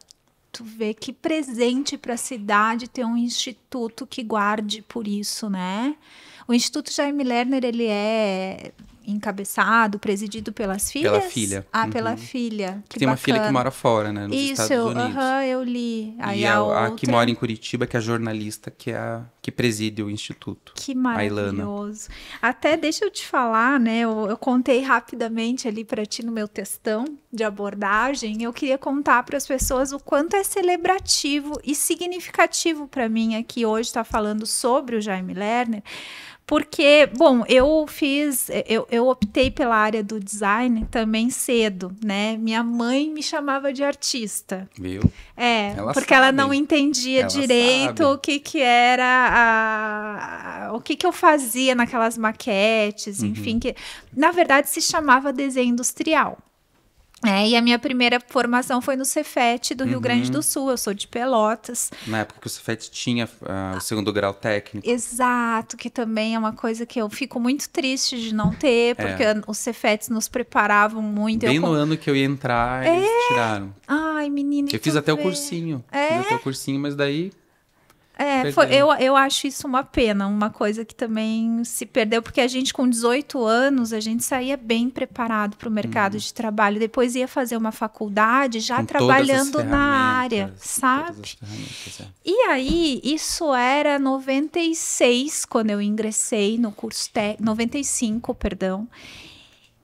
Tu vê que presente para a cidade ter um instituto que guarde por isso, né? O Instituto Jaime Lerner, ele é encabeçado, presidido pelas filhas? Pela filha. Pela filha. Que tem uma bacana. filha que mora fora, né? Nos Estados Unidos. Eu li. Aí e a que mora em Curitiba, que é a jornalista que preside o Instituto. Que maravilhoso. Até deixa eu te falar, né? Eu contei rapidamente ali para ti no meu textão de abordagem. Eu queria contar para as pessoas o quanto é celebrativo e significativo para mim aqui hoje estar falando sobre o Jaime Lerner. Porque, bom, eu optei pela área do design também cedo, né? Minha mãe me chamava de artista. Viu? Porque ela não entendia direito o que era o que eu fazia naquelas maquetes, enfim, que na verdade se chamava desenho industrial. E a minha primeira formação foi no Cefet do Rio Grande do Sul. Eu sou de Pelotas. Na época que o Cefet tinha o segundo grau técnico. Exato, que também é uma coisa que eu fico muito triste de não ter, porque os Cefets nos preparavam muito. Bem no ano que eu ia entrar, eles tiraram. Ai, menina, eu fiz até o cursinho. Fiz até o cursinho, mas daí... eu acho isso uma pena, uma coisa que também se perdeu, porque a gente com 18 anos, a gente saía bem preparado para o mercado de trabalho, depois ia fazer uma faculdade já com trabalhando na área, sabe? E aí, isso era 96, quando eu ingressei no curso técnico, 95, perdão.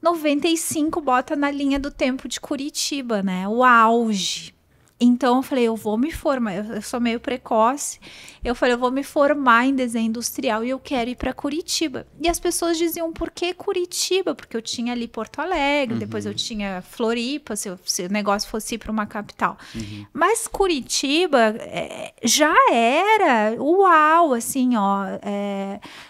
95 bota na linha do tempo de Curitiba, né? O auge. Então, eu falei, eu vou me formar. Eu sou meio precoce. Eu falei, eu vou me formar em desenho industrial e eu quero ir para Curitiba. E as pessoas diziam, por que Curitiba? Porque eu tinha ali Porto Alegre, depois eu tinha Floripa, se o negócio fosse ir para uma capital. Mas Curitiba já era o uau, assim, ó,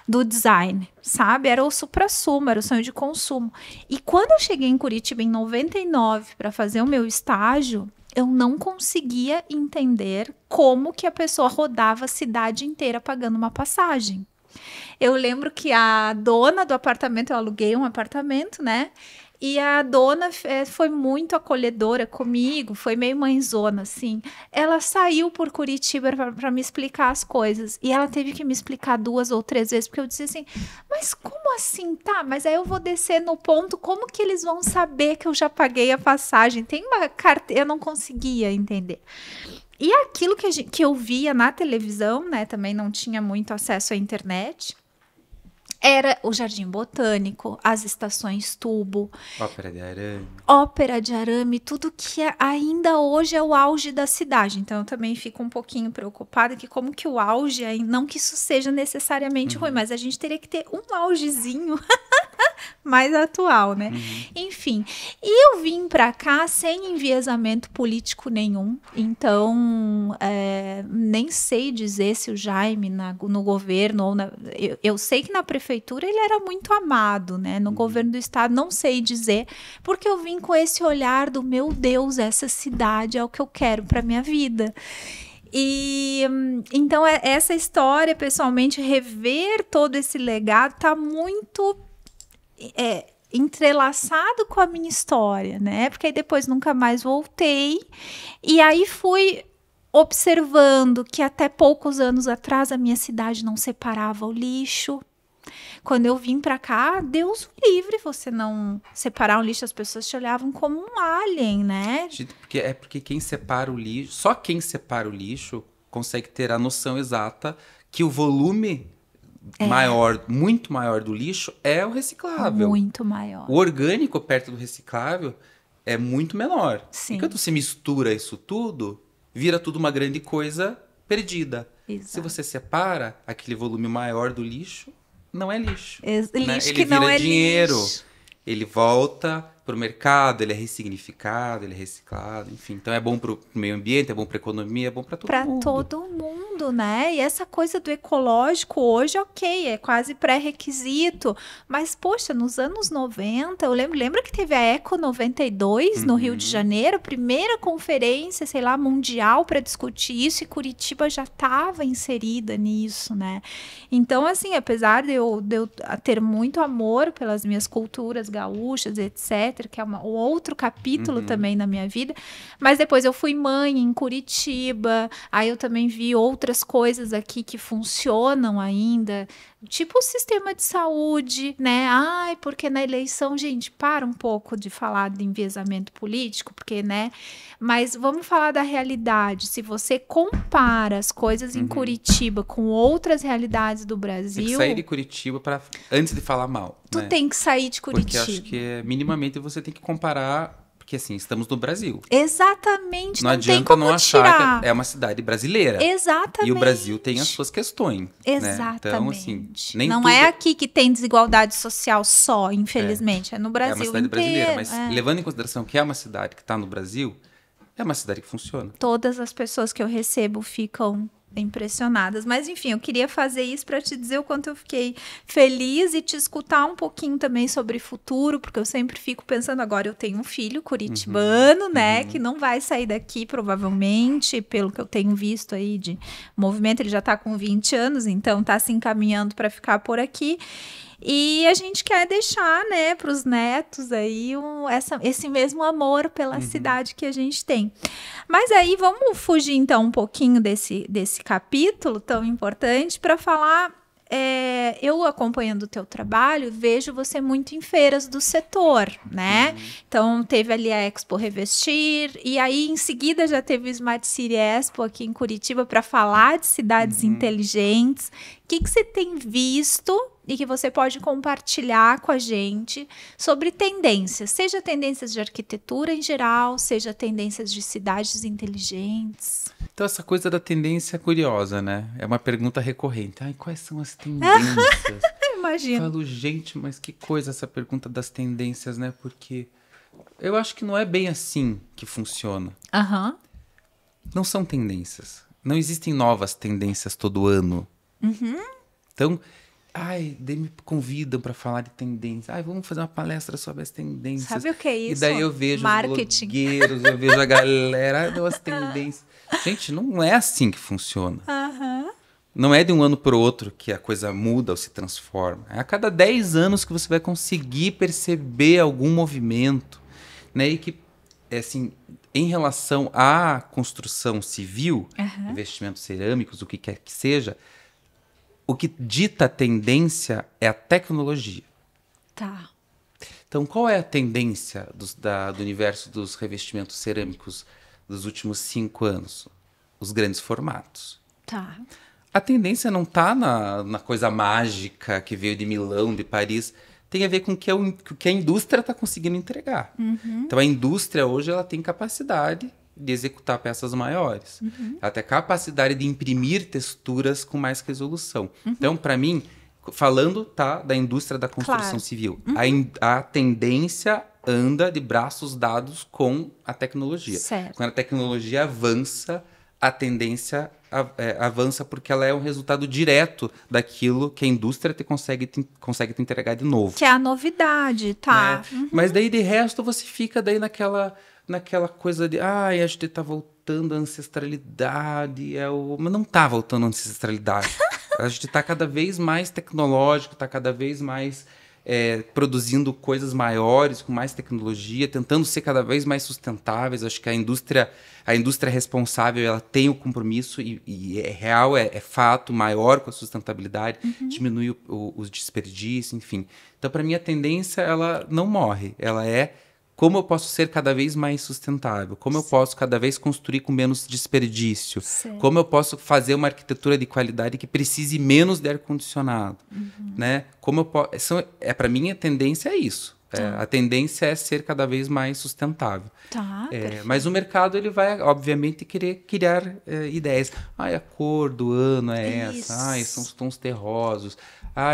do design, sabe? Era o suprassumo, era o sonho de consumo. E quando eu cheguei em Curitiba em 99 para fazer o meu estágio, eu não conseguia entender como que a pessoa rodava a cidade inteira pagando uma passagem. Eu lembro que a dona do apartamento, eu aluguei um apartamento, né? E a dona foi muito acolhedora comigo, foi meio mãezona, assim. Ela saiu por Curitiba para me explicar as coisas. E ela teve que me explicar 2 ou 3 vezes, porque eu disse assim, mas como assim? Tá, mas aí eu vou descer no ponto, como que eles vão saber que eu já paguei a passagem? Tem uma carteira, eu não conseguia entender. E aquilo que eu via na televisão, né, também não tinha muito acesso à internet, era o Jardim Botânico, as estações tubo. Ópera de arame, tudo que ainda hoje é o auge da cidade. Então, eu também fico um pouquinho preocupada que como que o auge, não que isso seja necessariamente ruim, mas a gente teria que ter um augezinho mais atual, né? Enfim, e eu vim para cá sem enviesamento político nenhum, então nem sei dizer se o Jaime no governo ou eu sei que na prefeitura ele era muito amado, né? No governo do estado não sei dizer, porque eu vim com esse olhar do meu Deus, essa cidade é o que eu quero para minha vida. E então essa história, pessoalmente, rever todo esse legado tá muito entrelaçado com a minha história, né? Porque aí depois nunca mais voltei. E aí fui observando que até poucos anos atrás a minha cidade não separava o lixo. Quando eu vim para cá, Deus o livre, você não separar um lixo, as pessoas te olhavam como um alien, né? Porque quem separa o lixo, só quem separa o lixo consegue ter a noção exata que o volume muito maior do lixo é o reciclável. Muito maior. O orgânico perto do reciclável é muito menor. Sim. Enquanto você mistura isso tudo, vira tudo uma grande coisa perdida. Exato. Se você separa aquele volume maior do lixo, não é lixo. Lixo Ele que não vira é dinheiro. lixo. Ele volta o mercado, ele é ressignificado, ele é reciclado, enfim. Então é bom para o meio ambiente, é bom para a economia, é bom para todo mundo. Para todo mundo, né? E essa coisa do ecológico hoje, ok, é quase pré-requisito. Mas, poxa, nos anos 90, eu lembro que teve a Eco 92 no Rio de Janeiro, primeira conferência, sei lá, mundial para discutir isso, e Curitiba já estava inserida nisso, né? Então, assim, apesar de eu ter muito amor pelas minhas culturas gaúchas, etc., que é um outro capítulo também na minha vida, mas depois eu fui mãe em Curitiba, aí eu também vi outras coisas aqui que funcionam ainda, tipo o sistema de saúde, né? Ai, porque na eleição, gente, para um pouco de falar de enviesamento político, porque, né? Mas vamos falar da realidade. Se você compara as coisas em Curitiba com outras realidades do Brasil... Tem que sair de Curitiba antes de falar mal. Tu né? tem que sair de Curitiba. Porque acho que minimamente você tem que comparar... Porque assim, estamos no Brasil. Exatamente, não tem adianta como não achar tirar. que é uma cidade brasileira. Exatamente. E o Brasil tem as suas questões. Exatamente. Né? Então, assim, nem não tudo... é aqui que tem desigualdade social só, infelizmente. É no Brasil inteiro. É uma cidade brasileira, mas levando em consideração que é uma cidade que está no Brasil, é uma cidade que funciona. Todas as pessoas que eu recebo ficam impressionadas. Mas, enfim, eu queria fazer isso para te dizer o quanto eu fiquei feliz e te escutar um pouquinho também sobre futuro, porque eu sempre fico pensando, agora eu tenho um filho curitibano, né, que não vai sair daqui, provavelmente, pelo que eu tenho visto aí de movimento, ele já está com 20 anos, então está se encaminhando para ficar por aqui. E a gente quer deixar, né, para os netos aí esse mesmo amor pela cidade que a gente tem. Mas aí vamos fugir então um pouquinho desse capítulo tão importante para falar. Eu acompanhando o teu trabalho, vejo você muito em feiras do setor, né? Então, teve ali a Expo Revestir, e aí em seguida já teve o Smart City Expo aqui em Curitiba para falar de cidades inteligentes. O que você tem visto e que você pode compartilhar com a gente sobre tendências, seja tendências de arquitetura em geral, seja tendências de cidades inteligentes? Então, essa coisa da tendência é curiosa, né? É uma pergunta recorrente. Ai, quais são as tendências? Imagino. Falo, gente, mas que coisa essa pergunta das tendências, né? Porque eu acho que não é bem assim que funciona. Não são tendências. Não existem novas tendências todo ano. Então, me convidam para falar de tendência. Vamos fazer uma palestra sobre as tendências. Sabe o que é isso? E daí eu vejo marketing. Os blogueiros, eu vejo a galera, as tendências. Gente, não é assim que funciona. Não é de um ano para o outro que a coisa muda ou se transforma. É a cada 10 anos que você vai conseguir perceber algum movimento. Né? E que, assim, em relação à construção civil, investimentos cerâmicos, o que quer que seja, o que dita a tendência é a tecnologia. Tá. Então, qual é a tendência do universo dos revestimentos cerâmicos dos últimos 5 anos? Os grandes formatos. Tá. A tendência não está na coisa mágica que veio de Milão, de Paris. Tem a ver com o que a indústria está conseguindo entregar. Então, a indústria hoje ela tem capacidade de executar peças maiores. Ela tem capacidade de imprimir texturas com mais resolução. Então, para mim, falando da indústria da construção civil, a tendência anda de braços dados com a tecnologia. Certo. Quando a tecnologia avança, a tendência avança porque ela é um resultado direto daquilo que a indústria consegue te entregar de novo. Que é a novidade, tá? Né? Mas daí, de resto, você fica daí naquela coisa de a gente está voltando à ancestralidade. Mas não está voltando à ancestralidade. A gente está cada vez mais tecnológico, está cada vez mais produzindo coisas maiores, com mais tecnologia, tentando ser cada vez mais sustentáveis. Acho que a indústria responsável ela tem o compromisso, e é real, é fato, maior com a sustentabilidade, diminui os desperdícios, enfim. Então, para mim, a tendência ela não morre, ela é como eu posso ser cada vez mais sustentável, como eu posso cada vez construir com menos desperdício, como eu posso fazer uma arquitetura de qualidade que precise menos de ar-condicionado, né? Como eu posso... para mim, a tendência é isso. A tendência é ser cada vez mais sustentável. Mas o mercado ele vai, obviamente, querer criar ideias. A cor do ano é essa. São os tons terrosos.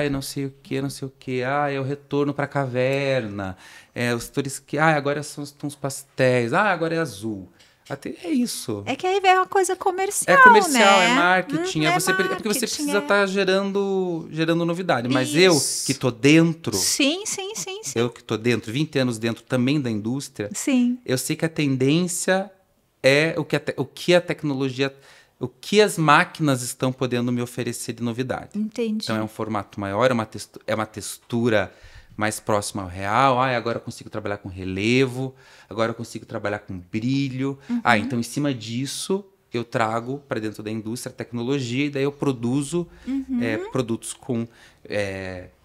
eu não sei o que, não sei o que. É o retorno para a caverna. Os setores que, agora são os tons pastéis. Agora é azul. Até é isso. É que aí vem uma coisa comercial, É comercial, né? é marketing. É porque você precisa estar gerando novidade. Mas eu, que tô dentro... Sim. Eu que tô dentro, 20 anos dentro também da indústria. Sim. Eu sei que a tendência é o que a tecnologia... O que as máquinas estão podendo me oferecer de novidade. Entendi. Então, é um formato maior, é uma textura mais próxima ao real. Agora eu consigo trabalhar com relevo. Agora eu consigo trabalhar com brilho. Então, em cima disso, eu trago para dentro da indústria a tecnologia. E daí eu produzo produtos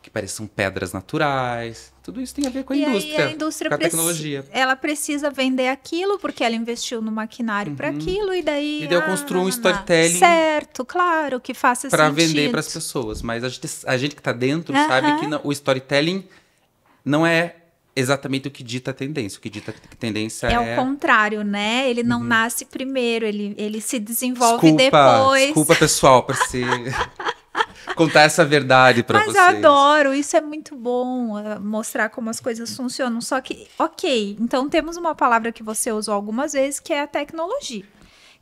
que pareçam pedras naturais. Tudo isso tem a ver com a indústria, a indústria com a tecnologia. Ela precisa vender aquilo, porque ela investiu no maquinário para aquilo, e daí eu construo um storytelling. Certo, claro, que faça sentido. Para vender para as pessoas. Mas a gente que está dentro sabe que o storytelling não é exatamente o que dita a tendência. O que dita a tendência é o contrário, né? Ele não nasce primeiro, ele se desenvolve depois. Desculpa, pessoal, para ser... contar essa verdade para vocês. Mas eu adoro, isso é muito bom, mostrar como as coisas funcionam. Só que, então temos uma palavra que você usou algumas vezes, que é a tecnologia.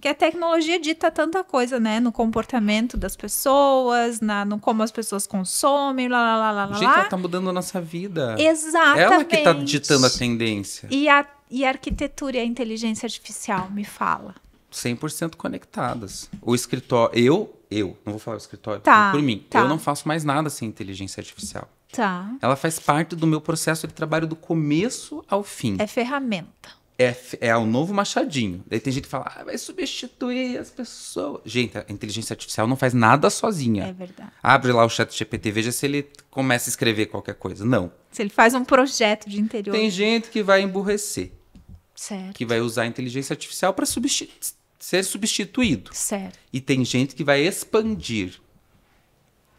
Que a tecnologia dita tanta coisa, né? No comportamento das pessoas, no como as pessoas consomem, Gente, ela tá mudando a nossa vida. Exatamente. Ela que tá ditando a tendência. E a arquitetura e a inteligência artificial, me fala. 100% conectadas. O escritório... Eu não vou falar o escritório, por mim. Eu não faço mais nada sem inteligência artificial. Tá. Ela faz parte do meu processo de trabalho do começo ao fim. É ferramenta. É o novo machadinho. Daí tem gente que fala, vai substituir as pessoas. Gente, a inteligência artificial não faz nada sozinha. É verdade. Abre lá o ChatGPT, veja se ele começa a escrever qualquer coisa. Não. Se ele faz um projeto de interior. Tem gente que vai emburrecer. Certo. Que vai usar a inteligência artificial para ser substituído. Certo. E tem gente que vai expandir.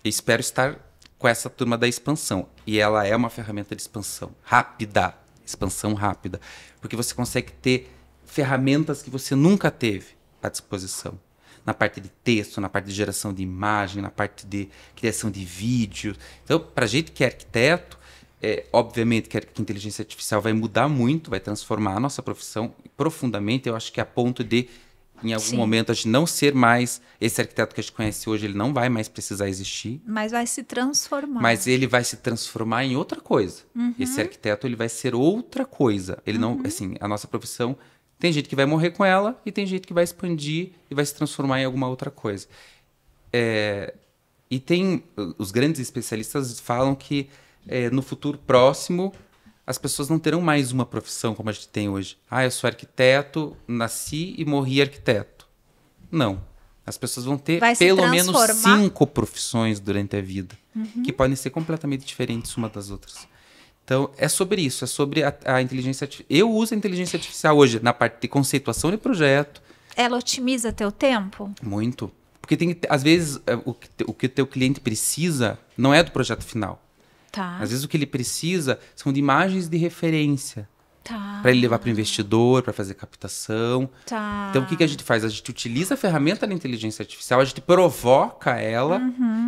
Eu espero estar com essa turma da expansão. E ela é uma ferramenta de expansão rápida. Expansão rápida. Porque você consegue ter ferramentas que você nunca teve à disposição. Na parte de texto, na parte de geração de imagem, na parte de criação de vídeo. Então, para gente que é arquiteto, obviamente que a inteligência artificial vai mudar muito, vai transformar a nossa profissão profundamente. Eu acho que a ponto de, em algum momento, a gente não ser mais esse arquiteto que a gente conhece hoje, ele não vai mais precisar existir. Mas vai se transformar. Mas ele vai se transformar em outra coisa. Esse arquiteto, ele vai ser outra coisa. Ele não, assim, a nossa profissão, tem gente que vai morrer com ela e tem gente que vai expandir e vai se transformar em alguma outra coisa. E tem, os grandes especialistas falam que no futuro próximo, as pessoas não terão mais uma profissão como a gente tem hoje. Eu sou arquiteto, nasci e morri arquiteto. Não. As pessoas vão ter pelo menos 5 profissões durante a vida, que podem ser completamente diferentes uma das outras. Então, é sobre isso, é sobre a inteligência artificial. Eu uso a inteligência artificial hoje na parte de conceituação de projeto. Ela otimiza teu tempo? Muito. Porque às vezes o que o teu cliente precisa não é do projeto final. Tá. Às vezes o que ele precisa são de imagens de referência. Tá. Para ele levar para o investidor, para fazer captação. Tá. Então, o que a gente faz? A gente utiliza a ferramenta da inteligência artificial, a gente provoca ela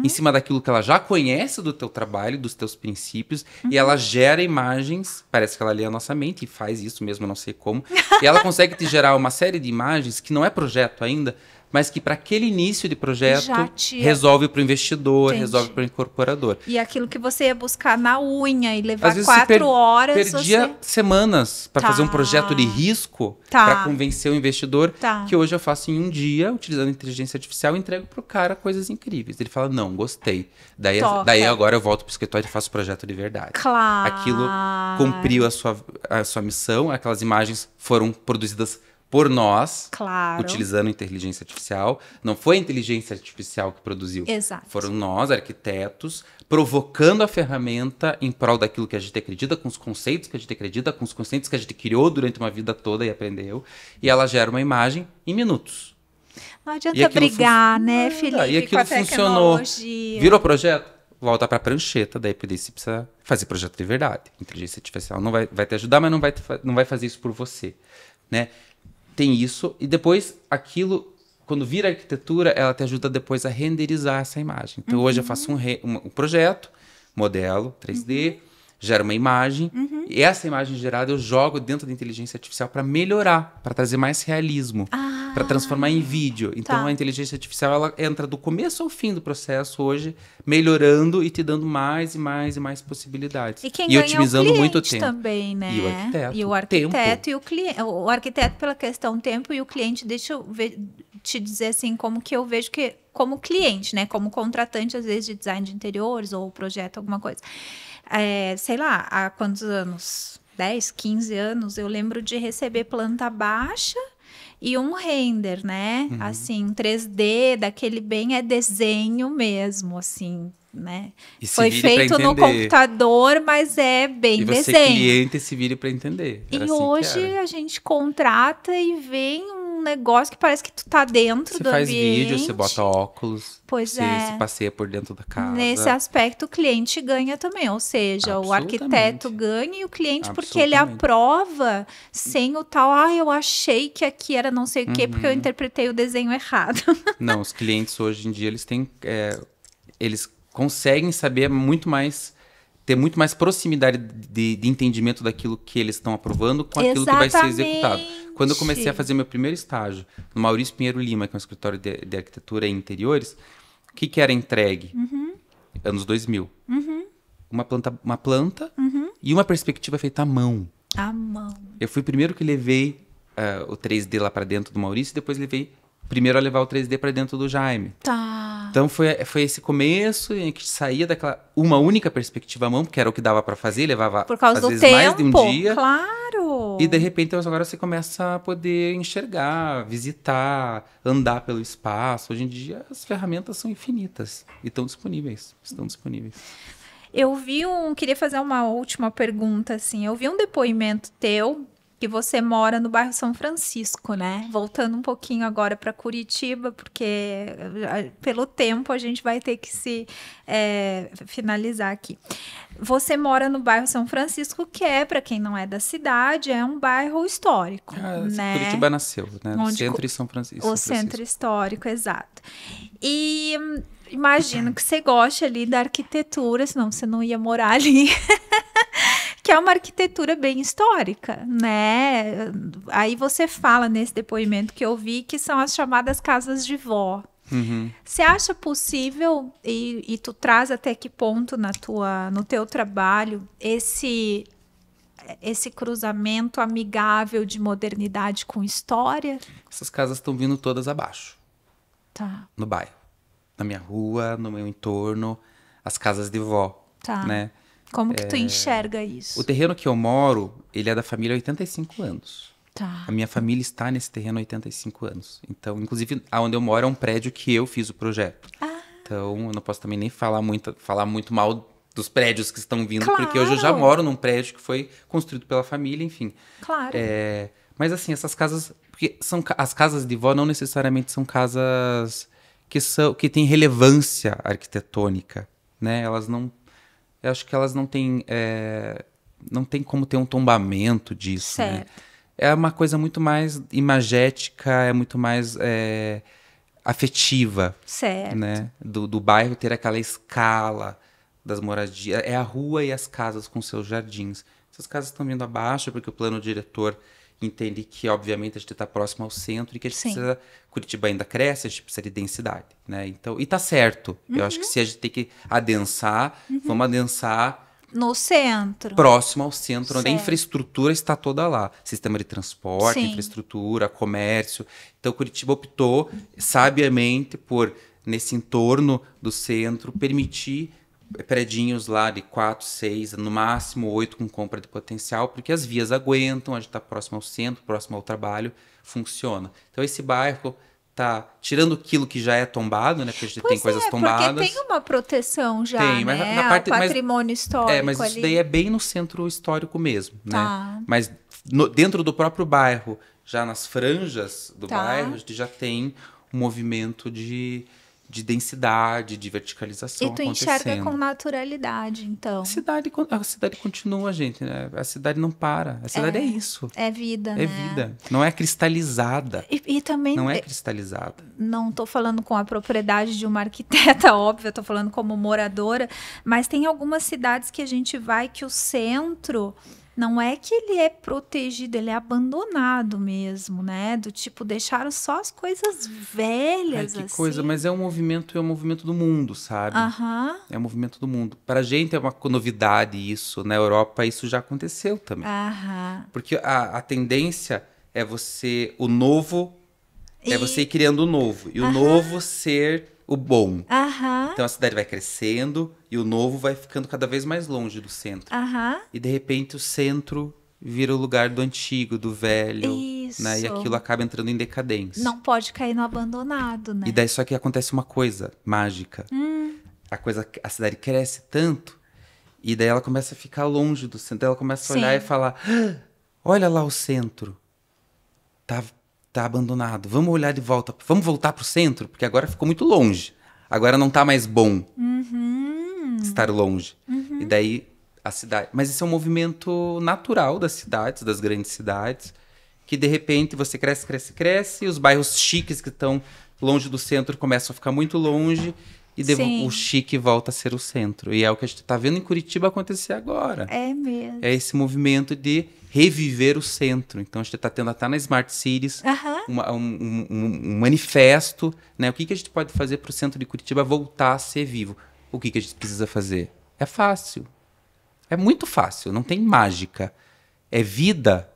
em cima daquilo que ela já conhece do teu trabalho, dos teus princípios, e ela gera imagens, parece que ela lê a nossa mente, e faz isso mesmo, não sei como, e ela consegue te gerar uma série de imagens que não é projeto ainda, mas que para aquele início de projeto resolve para o investidor, resolve para o incorporador. E aquilo que você ia buscar na unha e levar 4 horas... Perdia semanas para fazer um projeto de risco para convencer o investidor, que hoje eu faço em um dia, utilizando inteligência artificial, e entrego para o cara coisas incríveis. Ele fala, não, gostei. Daí agora eu volto para o escritório e faço o projeto de verdade. Claro. Aquilo cumpriu a sua missão, aquelas imagens foram produzidas por nós, utilizando inteligência artificial. Não foi a inteligência artificial que produziu. Exato. Foram nós, arquitetos, provocando a ferramenta em prol daquilo que a gente acredita, com os conceitos que a gente acredita, com os conceitos que a gente criou durante uma vida toda e aprendeu. E ela gera uma imagem em minutos. Não adianta brigar, né, Felipe, e aquilo funcionou. Virou projeto? Volta para a prancheta, daí você precisa fazer projeto de verdade. A inteligência artificial não vai te ajudar, mas não vai fazer isso por você, né? Tem isso, e depois aquilo quando vira arquitetura, ela te ajuda depois a renderizar essa imagem. Então, hoje eu faço um projeto, modelo 3D, gera uma imagem, e essa imagem gerada eu jogo dentro da inteligência artificial para melhorar, para trazer mais realismo, para transformar em vídeo. Então, a inteligência artificial, ela entra do começo ao fim do processo hoje, melhorando e te dando mais e mais e mais possibilidades. E quem ganha otimizando é o muito cliente tempo. também, né? E o arquiteto. E o cliente. O arquiteto pela questão tempo e o cliente, deixa eu te dizer assim, como que eu vejo que como cliente, né? Como contratante, às vezes, de design de interiores ou projeto, alguma coisa. Sei lá, há quantos anos? 10, 15 anos, eu lembro de receber planta baixa e um render, né? Assim, 3D, daquele bem desenho mesmo, assim, né? Foi feito no computador, mas é bem desenho. E você, cliente, se vire para entender. E assim hoje a gente contrata e vem um negócio que parece que tu tá dentro do ambiente. Você faz vídeo, você bota óculos. Pois você se passeia por dentro da casa. Nesse aspecto, o cliente ganha também. Ou seja, o arquiteto ganha e o cliente, porque ele aprova sem o tal, eu achei que aqui era não sei o quê, porque eu interpretei o desenho errado. Não, os clientes hoje em dia, eles têm... eles conseguem saber ter muito mais proximidade de entendimento daquilo que eles estão aprovando com aquilo que vai ser executado. Quando eu comecei a fazer meu primeiro estágio no Maurício Pinheiro Lima, que é um escritório de arquitetura e interiores, o que era entregue? Anos 2000. Uma planta e uma perspectiva feita à mão. À mão. Eu fui o primeiro que levei o 3D lá para dentro do Maurício e depois levei primeiro a levar o 3D para dentro do Jaime. Tá. Então foi esse começo em que saía daquela uma única perspectiva à mão, que era o que dava para fazer, levava por causa às do vezes tempo, mais de um dia. Claro. E de repente agora você começa a poder enxergar, visitar, andar pelo espaço. Hoje em dia as ferramentas são infinitas e estão disponíveis. Queria fazer uma última pergunta, assim. Eu vi um depoimento teu que você mora no bairro São Francisco, né? Voltando um pouquinho agora para Curitiba, porque pelo tempo a gente vai ter que se finalizar aqui. Você mora no bairro São Francisco, que para quem não é da cidade, é um bairro histórico, né? Curitiba nasceu, né? No centro de São Francisco. O centro histórico, exato. E imagino que você goste ali da arquitetura, senão você não ia morar ali. Que é uma arquitetura bem histórica, né? Aí você fala nesse depoimento que eu vi que são as chamadas casas de vó. Você acha possível, e tu traz até que ponto no teu trabalho, esse cruzamento amigável de modernidade com história? Essas casas estão vindo todas abaixo. Tá. No bairro. Na minha rua, no meu entorno, as casas de vó. Tá. Né? Como que tu enxerga isso? O terreno que eu moro, ele é da família há 85 anos. Tá. A minha família está nesse terreno há 85 anos. Então, inclusive, onde eu moro é um prédio que eu fiz o projeto. Então, eu não posso também nem falar muito mal dos prédios que estão vindo, claro. Porque hoje eu já moro num prédio que foi construído pela família, enfim. Claro. Mas assim, essas casas... Porque as casas de vó não necessariamente são casas que têm relevância arquitetônica, né? Elas não... Eu acho que elas não têm como ter um tombamento disso, certo. Né? É uma coisa muito mais imagética, é muito mais afetiva. Certo. Né? Do bairro ter aquela escala das moradias. É a rua e as casas com seus jardins. Essas casas estão vindo abaixo porque o plano diretor entende que, obviamente, a gente está próximo ao centro e que a gente precisa... Curitiba ainda cresce, a gente precisa de densidade, né? Então, e tá certo. Eu acho que se a gente tem que adensar, vamos adensar... No centro. Próximo ao centro, onde a infraestrutura está toda lá. Sistema de transporte, infraestrutura, comércio. Então, Curitiba optou, sabiamente, por, nesse entorno do centro, permitir predinhos lá de 4, 6, no máximo 8 com compra de potencial, porque as vias aguentam, a gente está próximo ao centro, próximo ao trabalho, funciona. Então esse bairro tá tirando aquilo que já é tombado, né? Porque a gente tem coisas tombadas. Porque tem uma proteção já, tem, mas né? Na parte, patrimônio histórico mas ali. Isso daí é bem no centro histórico mesmo, tá. Né? Mas dentro do próprio bairro, já nas franjas do bairro, a gente já tem um movimento de de densidade, de verticalização E tu acontecendo. enxerga com naturalidade, então. A cidade continua, gente, né? A cidade não para. A cidade é isso. É vida, É né? vida. Não é cristalizada. E também... Não é cristalizada. Não estou falando com a propriedade de uma arquiteta, óbvio, estou falando como moradora, mas tem algumas cidades que a gente vai que o centro não é que ele é protegido, ele é abandonado mesmo, né? Do tipo, deixaram só as coisas velhas, Ai, que assim. coisa, mas é um movimento do mundo, sabe? É um movimento do mundo. Pra gente é uma novidade isso. Na Europa isso já aconteceu também. Porque a tendência é você, o novo, é você ir criando o novo. E o novo ser o bom. Então a cidade vai crescendo e o novo vai ficando cada vez mais longe do centro. E de repente o centro vira o lugar do antigo, do velho. Isso. Né? E aquilo acaba entrando em decadência. Não pode cair no abandonado, né? E daí só que acontece uma coisa mágica. A cidade cresce tanto e daí ela começa a ficar longe do centro. Ela começa a olhar e falar, olha lá o centro. Tá abandonado. Vamos olhar de volta. Vamos voltar pro centro, porque agora ficou muito longe. Agora não tá mais bom estar longe. E daí a cidade... Mas isso é um movimento natural das cidades, das grandes cidades, que de repente você cresce, e os bairros chiques que estão longe do centro começam a ficar muito longe, e o chique volta a ser o centro. E é o que a gente tá vendo em Curitiba acontecer agora. É mesmo. É esse movimento de reviver o centro. Então, a gente está tendo até na Smart Cities um manifesto, né? O que a gente pode fazer para o centro de Curitiba voltar a ser vivo? O que a gente precisa fazer? É fácil. É muito fácil. Não tem mágica. É vida.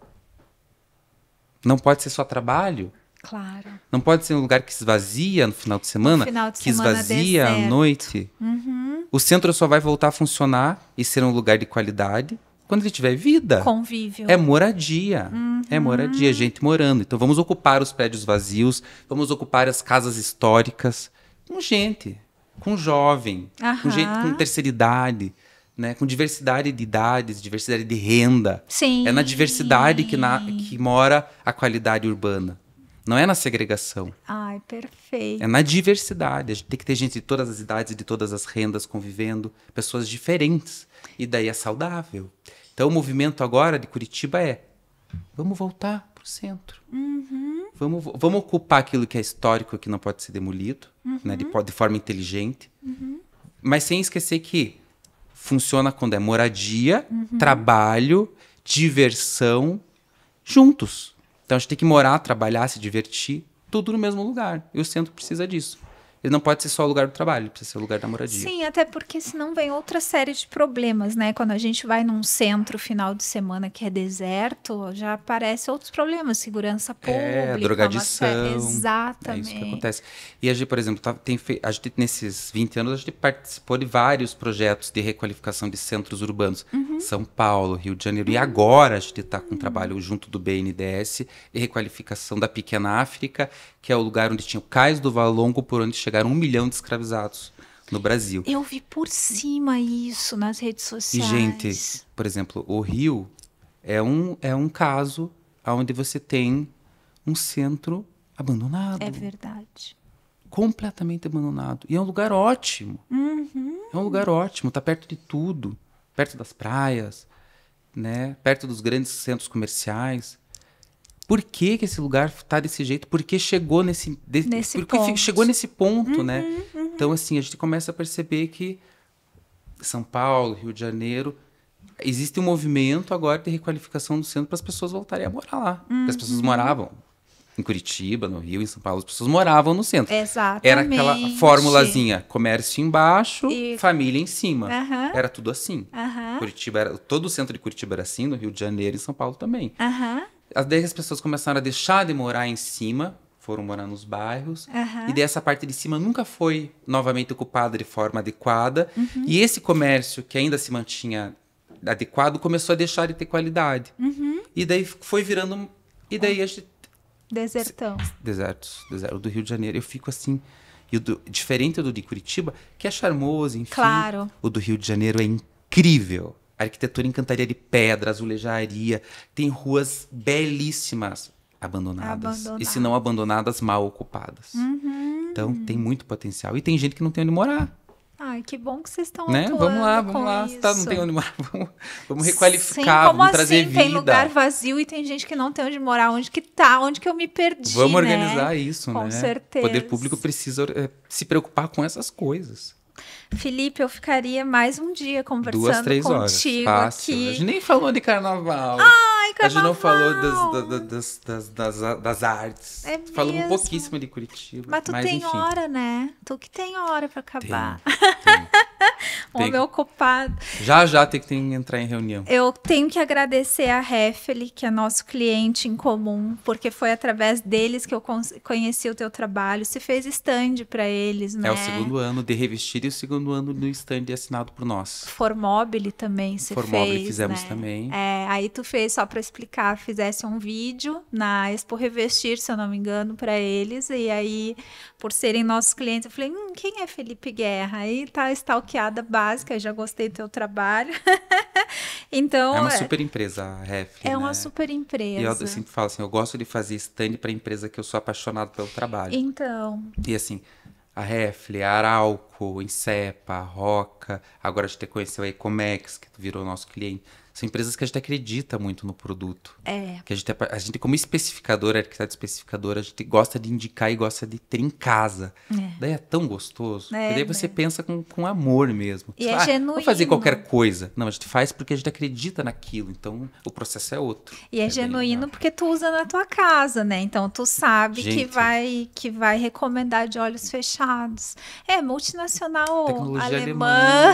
Não pode ser só trabalho. Claro. Não pode ser um lugar que esvazia no final de semana, que esvazia à noite. O centro só vai voltar a funcionar e ser um lugar de qualidade quando ele tiver vida. Convívio. É moradia. É moradia, gente morando. Então vamos ocupar os prédios vazios, vamos ocupar as casas históricas com gente, com jovem, com gente com terceira idade, né? Com diversidade de idades, diversidade de renda. Sim. É na diversidade que mora a qualidade urbana. Não é na segregação. Ai, perfeito. É na diversidade. A gente tem que ter gente de todas as idades, de todas as rendas convivendo, pessoas diferentes. E daí é saudável. Então o movimento agora de Curitiba é: vamos voltar para o centro. Vamos ocupar aquilo que é histórico, que não pode ser demolido, né, de forma inteligente. Mas sem esquecer que funciona quando é moradia, trabalho, diversão, juntos. Então a gente tem que morar, trabalhar, se divertir, tudo no mesmo lugar. E o centro precisa disso. Ele não pode ser só o lugar do trabalho, ele precisa ser o lugar da moradia. Sim, até porque senão vem outra série de problemas, né? Quando a gente vai num centro final de semana que é deserto, já aparecem outros problemas, segurança pública, drogadição. Exatamente. É isso que acontece. E a gente, por exemplo, a gente, nesses 20 anos, a gente participou de vários projetos de requalificação de centros urbanos. São Paulo, Rio de Janeiro. E agora a gente está com um trabalho junto do BNDES de requalificação da Pequena África, que é o lugar onde tinha o Cais do Valongo, por onde chegaram 1 milhão de escravizados no Brasil. Eu vi por cima isso nas redes sociais. E, gente, por exemplo, o Rio é um caso onde você tem um centro abandonado. É verdade. Completamente abandonado. E é um lugar ótimo. É um lugar ótimo. Está perto de tudo. Perto das praias, né? Perto dos grandes centros comerciais. Por que esse lugar está desse jeito? Por que chegou nesse ponto? Chegou nesse ponto, né? Então, assim, a gente começa a perceber que São Paulo, Rio de Janeiro, existe um movimento agora de requalificação do centro para as pessoas voltarem a morar lá. Porque as pessoas moravam em Curitiba, no Rio, em São Paulo, as pessoas moravam no centro. Exatamente. Era aquela formulazinha, comércio embaixo, família em cima. Era tudo assim. Curitiba todo o centro de Curitiba era assim, no Rio de Janeiro e em São Paulo também. Daí as pessoas começaram a deixar de morar em cima, foram morar nos bairros, e daí essa parte de cima nunca foi novamente ocupada de forma adequada, e esse comércio que ainda se mantinha adequado começou a deixar de ter qualidade. E daí foi virando... E daí a gente... Desertão. Deserto do Rio de Janeiro. Eu fico assim... diferente do de Curitiba, que é charmoso, enfim. Claro. O do Rio de Janeiro é incrível. Arquitetura em cantaria de pedra, azulejaria. Tem ruas belíssimas abandonadas. E se não abandonadas, mal ocupadas. Então, tem muito potencial. E tem gente que não tem onde morar. Ai, que bom que vocês estão Né? atuando Vamos lá. isso. Tá, não tem onde morar. Vamos requalificar, Sim, como vamos trazer assim? vida. Tem lugar vazio e tem gente que não tem onde morar. Onde que tá? Onde que eu me perdi, Vamos né? organizar isso, Com né? certeza. O poder público precisa se preocupar com essas coisas. Felipe, eu ficaria mais um dia conversando 2, 3 horas. contigo Fácil. aqui. A gente nem falou de carnaval. Ai, carnaval. A gente não falou das artes. É Falou mesmo. pouquíssimo de Curitiba. Mas tu tem enfim. hora, né? Tu que tem hora pra acabar. Tem. Homem ocupado. Já tem que entrar em reunião. Eu tenho que agradecer a Refeli, que é nosso cliente em comum, porque foi através deles que eu conheci o teu trabalho. Você fez stand para eles, né? É o segundo ano de revestir e o segundo ano do stand assinado por nós. Formobile também você fez, Formobile fizemos né? também. Aí tu fez, só para explicar, fizesse um vídeo na Expo Revestir, se eu não me engano, para eles. E aí, por serem nossos clientes, eu falei, quem é Felipe Guerra? Aí tá stalkeada básica, já gostei do teu trabalho. Então, é uma super empresa, a Refli, É né? uma super empresa. E eu sempre falo assim, eu gosto de fazer stand para empresa que eu sou apaixonado pelo trabalho. Então... E assim, a Refli, a Arauco, Insepa, a Roca, agora a gente conheceu a Ecomex, que virou nosso cliente. São empresas que a gente acredita muito no produto. Que a gente como especificador, arquiteto especificador, a gente gosta de indicar e gosta de ter em casa. Daí é tão gostoso. Porque daí você pensa com amor mesmo. E você é genuíno. Vou fazer qualquer coisa. Não, a gente faz porque a gente acredita naquilo. Então, o processo é outro. E é genuíno porque tu usa na tua casa, né? Então, tu sabe que vai recomendar de olhos fechados. É multinacional tecnologia alemã.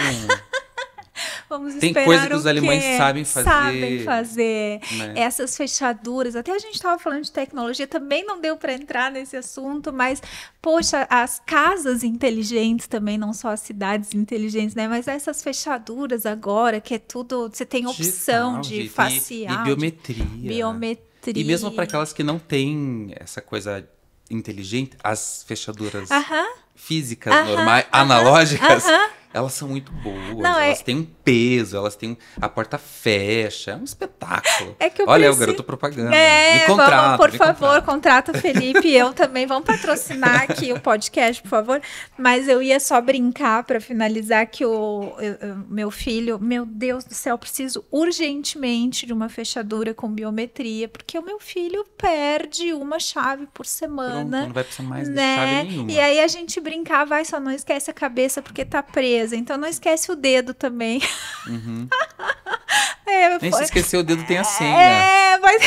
Vamos Tem esperar coisa que os o alemães quê? sabem fazer. Sabem fazer. Né? Essas fechaduras. Até a gente estava falando de tecnologia, também não deu para entrar nesse assunto, mas, poxa, as casas inteligentes também, não só as cidades inteligentes, né? Mas essas fechaduras agora, que é tudo... Você tem opção de facial. E biometria. Biometria. E mesmo para aquelas que não têm essa coisa inteligente, as fechaduras físicas normais, analógicas... Elas são muito boas, elas têm um peso, elas têm... A porta fecha, é um espetáculo. Olha, é o garoto propaganda. Me contrata, por favor, contrata o Felipe e eu também. Vamos patrocinar aqui o podcast, por favor. Mas eu ia só brincar para finalizar que meu filho... Meu Deus do céu, preciso urgentemente de uma fechadura com biometria, porque o meu filho perde uma chave por semana. Pronto, não vai precisar mais de chave nenhuma. E aí a gente brincar, só não esquece a cabeça porque tá presa. Então não esquece o dedo também. Nem se esquecer o dedo tem a senha. Mas...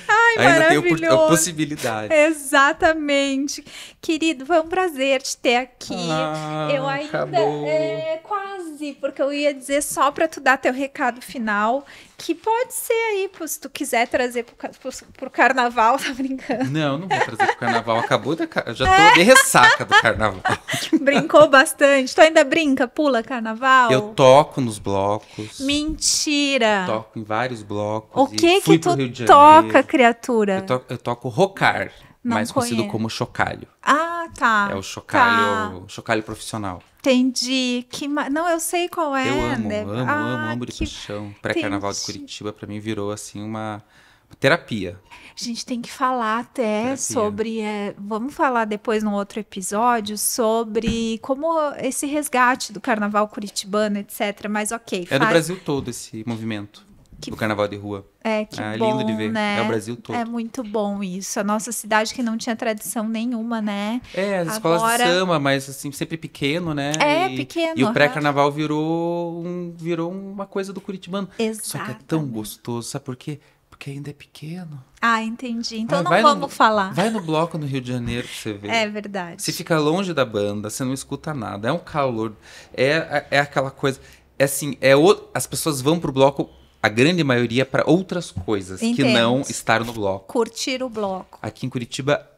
Ai, ainda tem maravilhoso. a possibilidade. Exatamente. Querido, foi um prazer te ter aqui. Eu ainda... Acabou. Quase, porque eu ia dizer só para tu dar teu recado final, que pode ser aí, se tu quiser trazer pro carnaval, tá brincando? Não vou trazer pro carnaval. Acabou, eu já tô de ressaca do carnaval. Brincou bastante. Tu ainda brinca, pula carnaval? Eu toco nos blocos. Mentira! Toco em vários blocos. O que fui tu pro Rio de toca, Janeiro. criatura? Eu toco rocar, Não mais conhecido conheço. como chocalho. Ah, tá. É o chocalho, chocalho profissional. Entendi. Não, eu sei qual é. Eu amo de que... paixão. Pré-carnaval de Curitiba, pra mim, virou assim uma terapia. A gente tem que falar até sobre... vamos falar depois num outro episódio sobre como esse resgate do carnaval curitibano, etc. Mas ok. É do Brasil todo esse movimento do carnaval de rua. Que bom, lindo de ver. né? É o Brasil todo. É muito bom isso. A nossa cidade que não tinha tradição nenhuma, né? As escolas de samba, mas assim, sempre pequeno, né? Pequeno. E o pré-carnaval virou uma coisa do curitibano. Exato. Só que é tão gostoso, sabe por quê? Porque ainda é pequeno. Entendi. Então não vamos falar. Vai no bloco no Rio de Janeiro pra você ver. É verdade. Você fica longe da banda, você não escuta nada. É um calor. É aquela coisa. É assim, as pessoas vão pro bloco, a grande maioria, para outras coisas que não estar no bloco. Curtir o bloco. Aqui em Curitiba,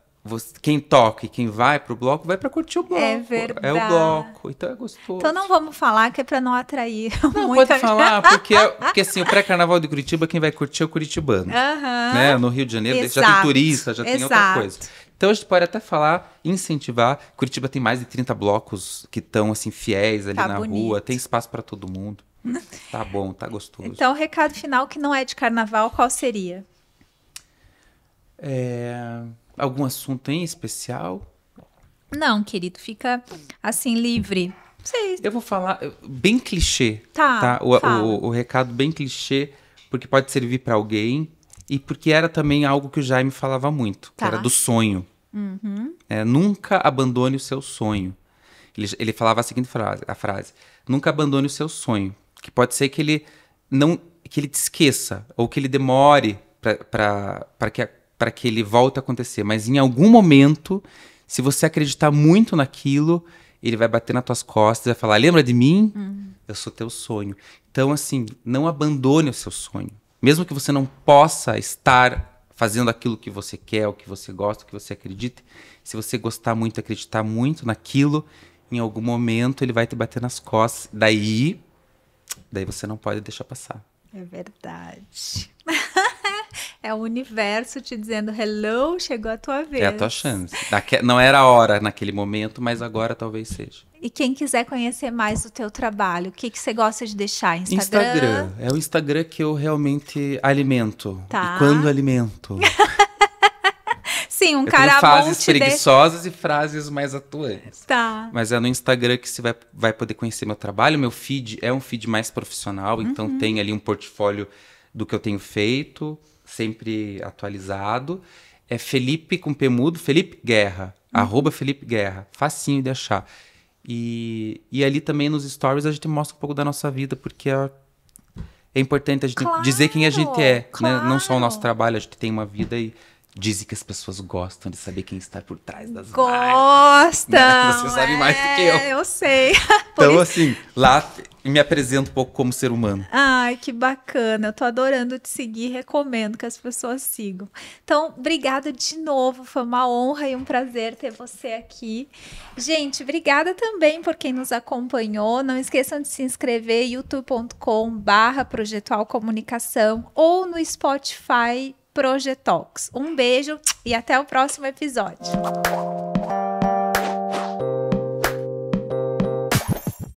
quem toca e quem vai pro bloco, vai para curtir o bloco. É verdade. É o bloco, então é gostoso. Então não vamos falar, que é para não atrair Não, pode falar, porque assim, o pré-carnaval de Curitiba, quem vai curtir é o curitibano. Né? No Rio de Janeiro já tem turista, já tem outra coisa. Então a gente pode até falar, incentivar. Curitiba tem mais de 30 blocos que estão assim, fiéis ali na rua, tem espaço para todo mundo. Tá bom, tá gostoso. Então, o recado final que não é de carnaval, qual seria? Algum assunto em especial? Não, querido, fica assim, livre. Sei. Eu vou falar bem clichê, Tá? O recado bem clichê, porque pode servir para alguém e porque era também algo que o Jaime falava muito, que era do sonho. Nunca abandone o seu sonho. Ele falava a seguinte frase: nunca abandone o seu sonho. Que pode ser que ele te esqueça ou que ele demore para que ele volte a acontecer. Mas em algum momento, se você acreditar muito naquilo, ele vai bater nas tuas costas e vai falar: lembra de mim? Eu sou teu sonho. Então, assim, não abandone o seu sonho. Mesmo que você não possa estar fazendo aquilo que você quer, o que você gosta, o que você acredita, se você gostar muito, acreditar muito naquilo, em algum momento ele vai te bater nas costas. Daí você não pode deixar passar. É verdade. É o universo te dizendo: hello, chegou a tua vez. É a tua chance. Não era a hora naquele momento, mas agora talvez seja. E quem quiser conhecer mais do teu trabalho, o que você gosta de deixar? Instagram. É o Instagram que eu realmente alimento. Tá. E quando alimento? Sim, eu tenho frases preguiçosas e frases mais atuantes. Tá. Mas é no Instagram que você vai poder conhecer meu trabalho. Meu feed é um feed mais profissional, então tem ali um portfólio do que eu tenho feito, sempre atualizado. É Felipe com P mudo, Felipe Guerra, @FelipeGuerra, facinho de achar. E ali também nos stories a gente mostra um pouco da nossa vida, porque é importante a gente dizer quem a gente é, né? Não só o nosso trabalho, a gente tem uma vida e dizem que as pessoas gostam de saber quem está por trás das marcas. Né? Você sabe mais do que eu. Eu sei. Então, assim, lá me apresento um pouco como ser humano. Ai, que bacana. Eu tô adorando te seguir, recomendo que as pessoas sigam. Então, obrigada de novo. Foi uma honra e um prazer ter você aqui. Gente, obrigada também por quem nos acompanhou. Não esqueçam de se inscrever, youtube.com/Projetual Comunicação ou no Spotify Projetox. Um beijo e até o próximo episódio.